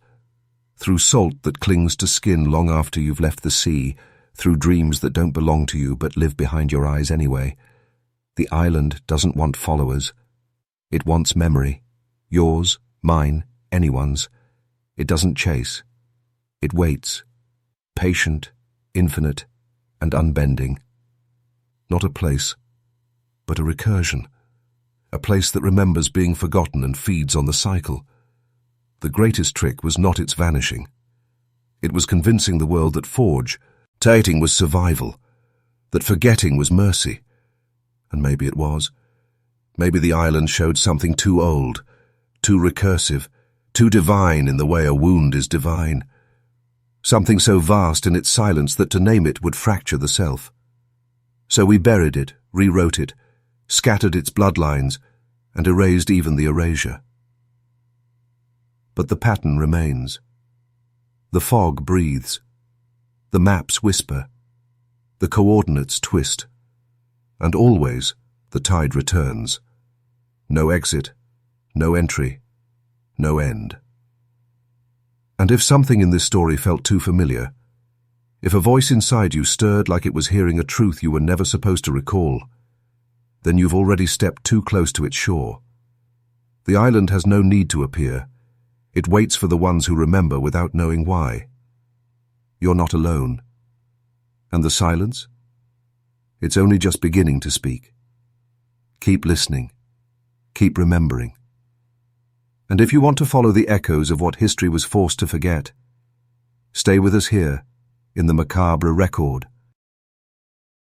through salt that clings to skin long after you've left the sea, through dreams that don't belong to you but live behind your eyes anyway. The island doesn't want followers. It wants memory. Yours, mine, anyone's. It doesn't chase. It waits. Patient, infinite, and unbending. Not a place, but a recursion. A place that remembers being forgotten and feeds on the cycle. The greatest trick was not its vanishing. It was convincing the world that forgetting was survival, that forgetting was mercy. And maybe it was. Maybe the island showed something too old, too recursive, too divine in the way a wound is divine. Something so vast in its silence that to name it would fracture the self. So we buried it, rewrote it, scattered its bloodlines, and erased even the erasure. But the pattern remains. The fog breathes. The maps whisper. The coordinates twist. And always the tide returns. No exit, no entry, no end. And if something in this story felt too familiar, if a voice inside you stirred like it was hearing a truth you were never supposed to recall, then you've already stepped too close to its shore. The island has no need to appear. It waits for the ones who remember without knowing why. You're not alone. And the silence? It's only just beginning to speak. Keep listening. Keep remembering. And if you want to follow the echoes of what history was forced to forget, stay with us here in the Macabre record.